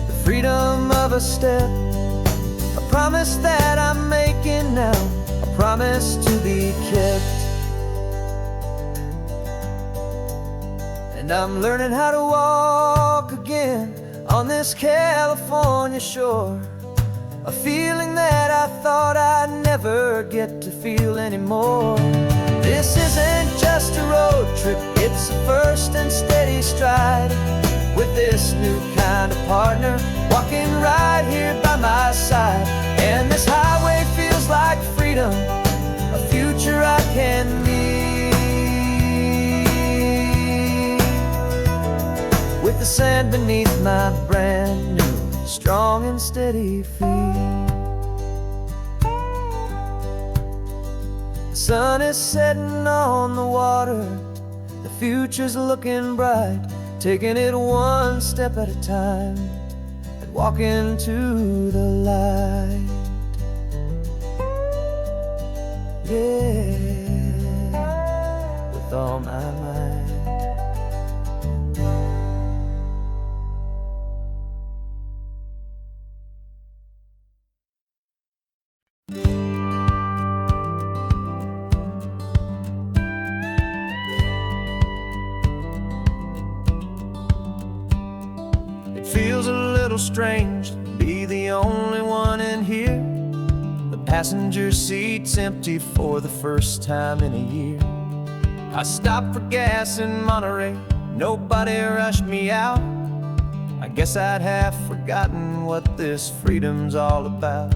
Speaker 1: the freedom of a step, a promise that I'm making now, a promise to be kept. And I'm learning how to walk again on this California shore, a feeling that I thought I'd never get to feel anymore. This isn't just a road trip, it's a first and steady stride, with this new kind of partner walking right here by my side. And this highway feels like freedom, a future I can meet, with the sand beneath my brand new strong and steady feet. The sun is setting on the water, the future's looking bright, taking it one step at a time and walking to the light. Yeah, with all my might. It feels a little strange to be the only one in here. The passenger seat's empty for the first time in a year. I stopped for gas in Monterey, nobody rushed me out. I guess I'd have forgotten what this freedom's all about.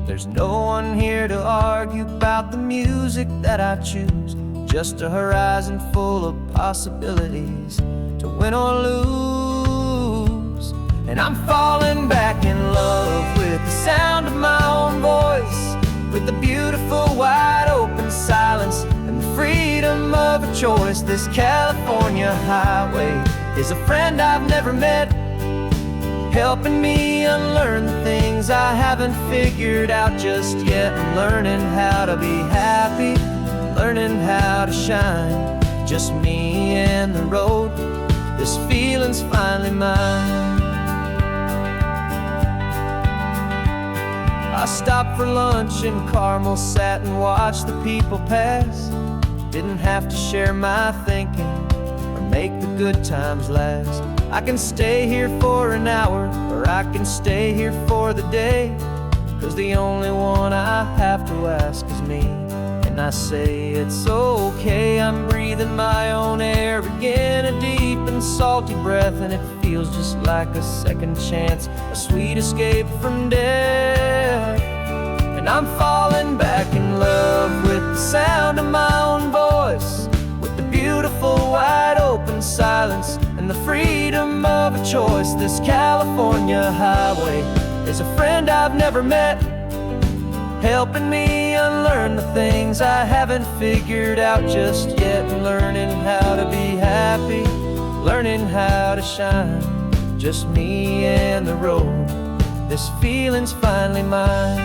Speaker 1: There's no one here to argue about the music that I choose, just a horizon full of possibilities to win or lose. And I'm falling back in love with the sound of my own voice, with the beautiful wide open silence and the freedom of a choice. This California highway is a friend I've never met, helping me unlearn the things I haven't figured out just yet. I'm learning how to be happy, learning how to shine, just me and the road. This feeling's finally mine. I stopped for lunch in Carmel, sat and watched the people pass. Didn't have to share my thinking or make the good times last. I can stay here for an hour, or I can stay here for the day, 'cause the only one I have to ask is me. And I say it's okay, I'm breathing my own air again, a deep and salty breath, and it feels just like a second chance, a sweet escape from death. And I'm falling back in love with the sound of my own voice, with the beautiful wide open silence and the freedom of a choice. This California highway is a friend I've never met, helping me unlearn the things I haven't figured out just yet. Learning how to be happy, learning how to shine, just me and the road. This feeling's finally mine.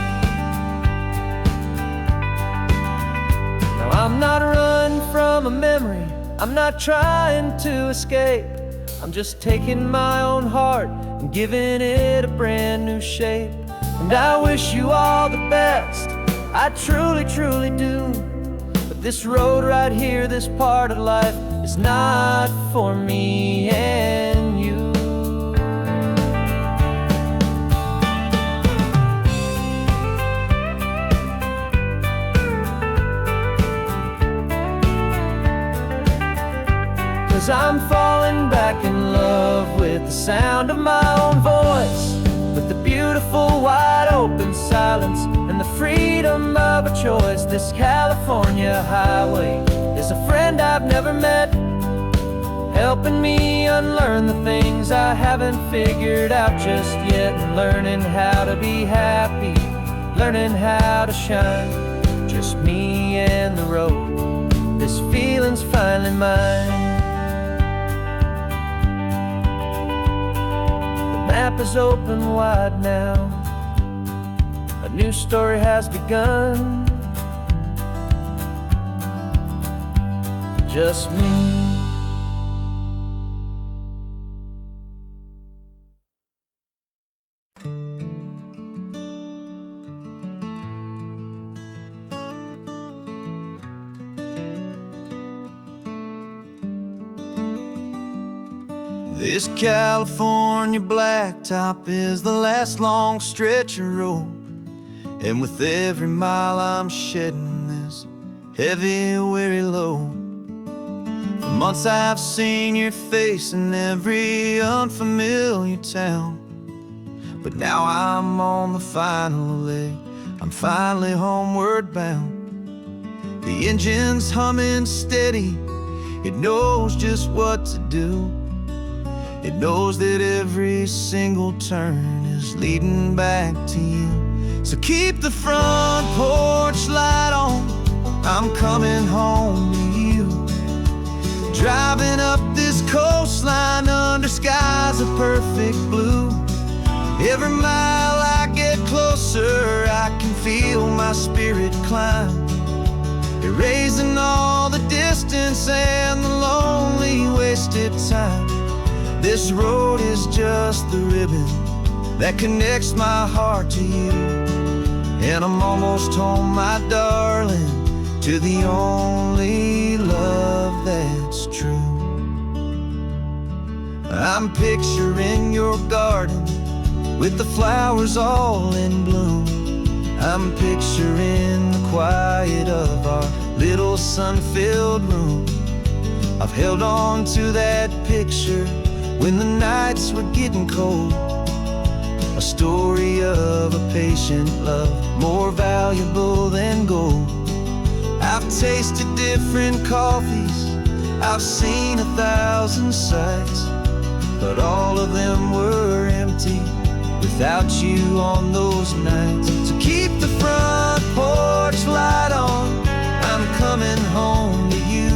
Speaker 1: Now I'm not running from a memory, I'm not trying to escape, I'm just taking my own heart and giving it a brand new shape. And I wish you all the best, I truly, truly do. But this road right here, this part of life, is not for me and you. Cause I'm falling back in love with the sound of my own voice, with the beautiful wide open silence and the freedom of a choice. This California highway is a friend I've never met, helping me unlearn the things I haven't figured out just yet. Learning how to be happy, learning how to shine, just me and the road. This feeling's finally mine. The map is open wide now, a new story has begun, just me This California blacktop is the last long stretch of road, and with every mile I'm shedding this heavy, weary load. For months I've seen your face in every unfamiliar town, but now I'm on the final leg, I'm finally homeward bound. The engine's humming steady, it knows just what to do. It knows that every single turn is leading back to you. So keep the front porch light on, I'm coming home to you. Driving up this coastline under skies of perfect blue. Every mile I get closer, I can feel my spirit climb, erasing all the distance and the lonely wasted time. This road is just the ribbon that connects my heart to you, and I'm almost home, my darling, to the only love that's true. I'm picturing your garden with the flowers all in bloom. I'm picturing the quiet of our little sun-filled room. I've held on to that picture when the nights were getting cold, a story of a patient love more valuable than gold. I've tasted different coffees, I've seen 1,000 sights, but all of them were empty without you on those nights. So keep the front porch light on, I'm coming home to you.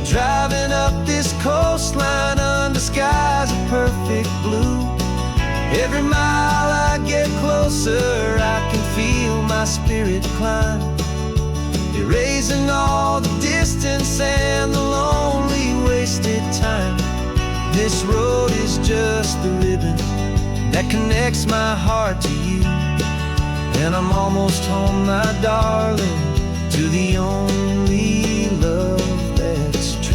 Speaker 1: Driving up this coastline under skies of perfect blue. Every mile I get closer, I can feel my spirit climb, erasing all the distance and the lonely wasted time. This road is just the ribbon that connects my heart to you, and I'm almost home, my darling, to the only love that's true.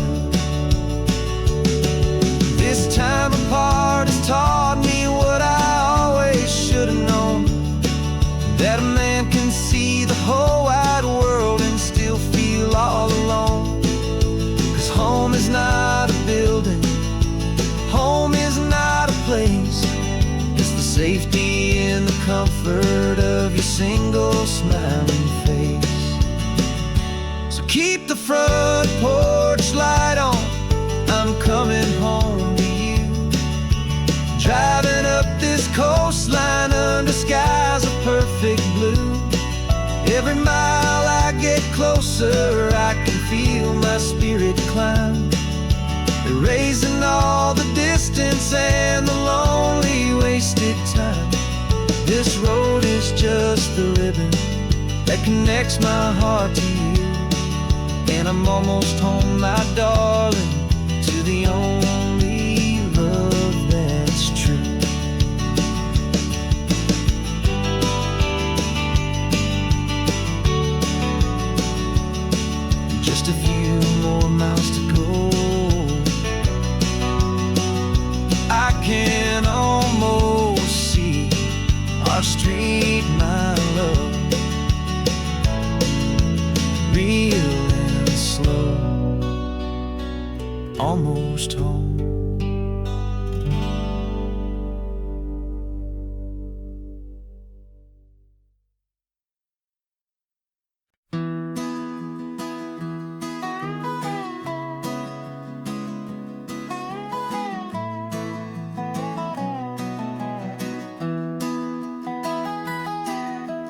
Speaker 1: This time apart has taught me what I always should have known, that a man can see the whole wide world and still feel all alone. 'Cause home is not a building, home is not a place, it's the safety and the comfort of your single smiling face. So keep the front porch light on, I'm coming home to you. Driving up this coastline under skies of perfect blue. Every mile I get closer, I can feel my spirit climb, erasing all the distance and the lonely wasted time. This road is just the ribbon that connects my heart to you, and I'm almost home, my darling, to the only love that's true. Just a few more miles to go, I can almost see our street, my love, real and slow, almost home.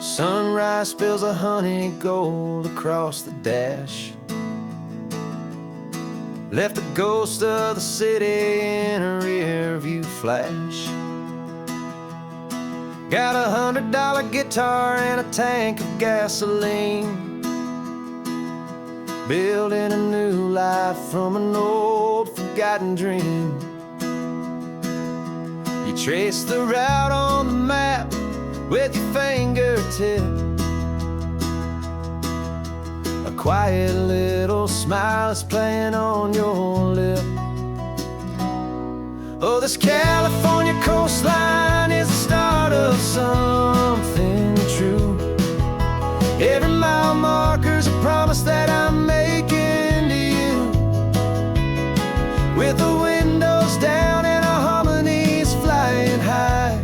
Speaker 1: Sunrise spills a honey gold across the dash, left the ghost of the city in a rear view flash. Got a $100 guitar and a tank of gasoline, building a new life from an old forgotten dream. You trace the route on the map with your fingertip, a quiet little smile is playing on your lip. Oh, this California coastline is the start of something true. Every mile marker's a promise that I'm making to you. With the windows down and our harmonies flying high,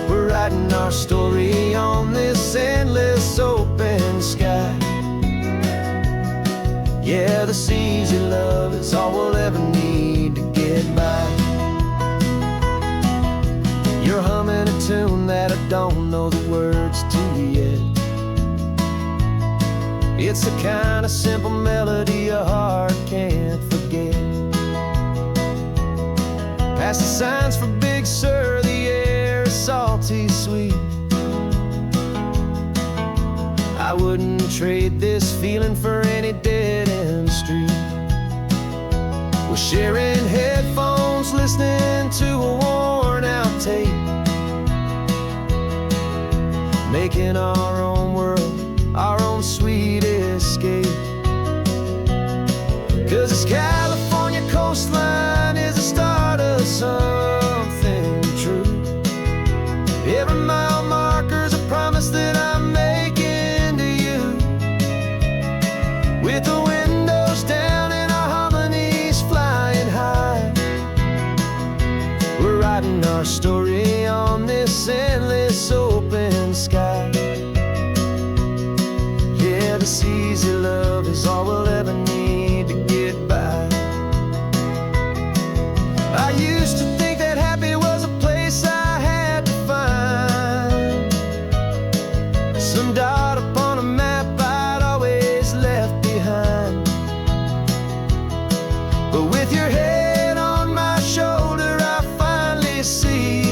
Speaker 1: we're writing our story on this endless open sky. Yeah, this easy love is all we'll ever need to get by. You're humming a tune that I don't know the words to yet. It's the kind of simple melody your heart can't forget. Past the signs for Big Sur, the air is salty sweet. I wouldn't trade this feeling for any dead-end street. We're sharing headphones, listening to a worn-out tape, making our own world, our own sweet escape. 'Cause this California coastline is the start of something true. Every mile marker's a promise that I'm making to you. With the windows down and our harmonies flying high, we're writing our story on this endless open sky. Yeah, this easy love is all we'll ever need to get by. I used to think that happy was a place I had to find, some dot upon a map I'd always left behind. But with your head on my shoulder, I finally see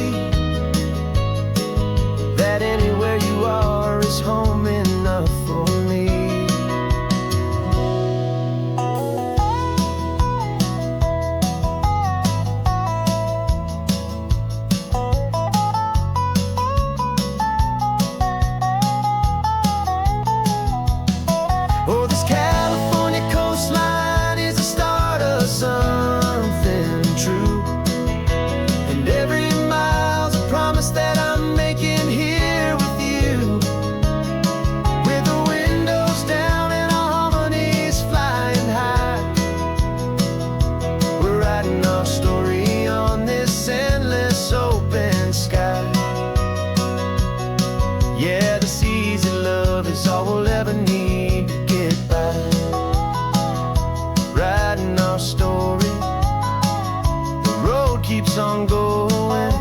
Speaker 1: that anywhere you are is home enough for me. Oh, this California coastline is the start of something true. And every mile's a promise that I'm making here with you. With the windows down and our harmonies flying high, we're writing our story on this endless open sky. Yeah, this easy love is all we'll ever need to get by. Writing our story, the road keeps on going.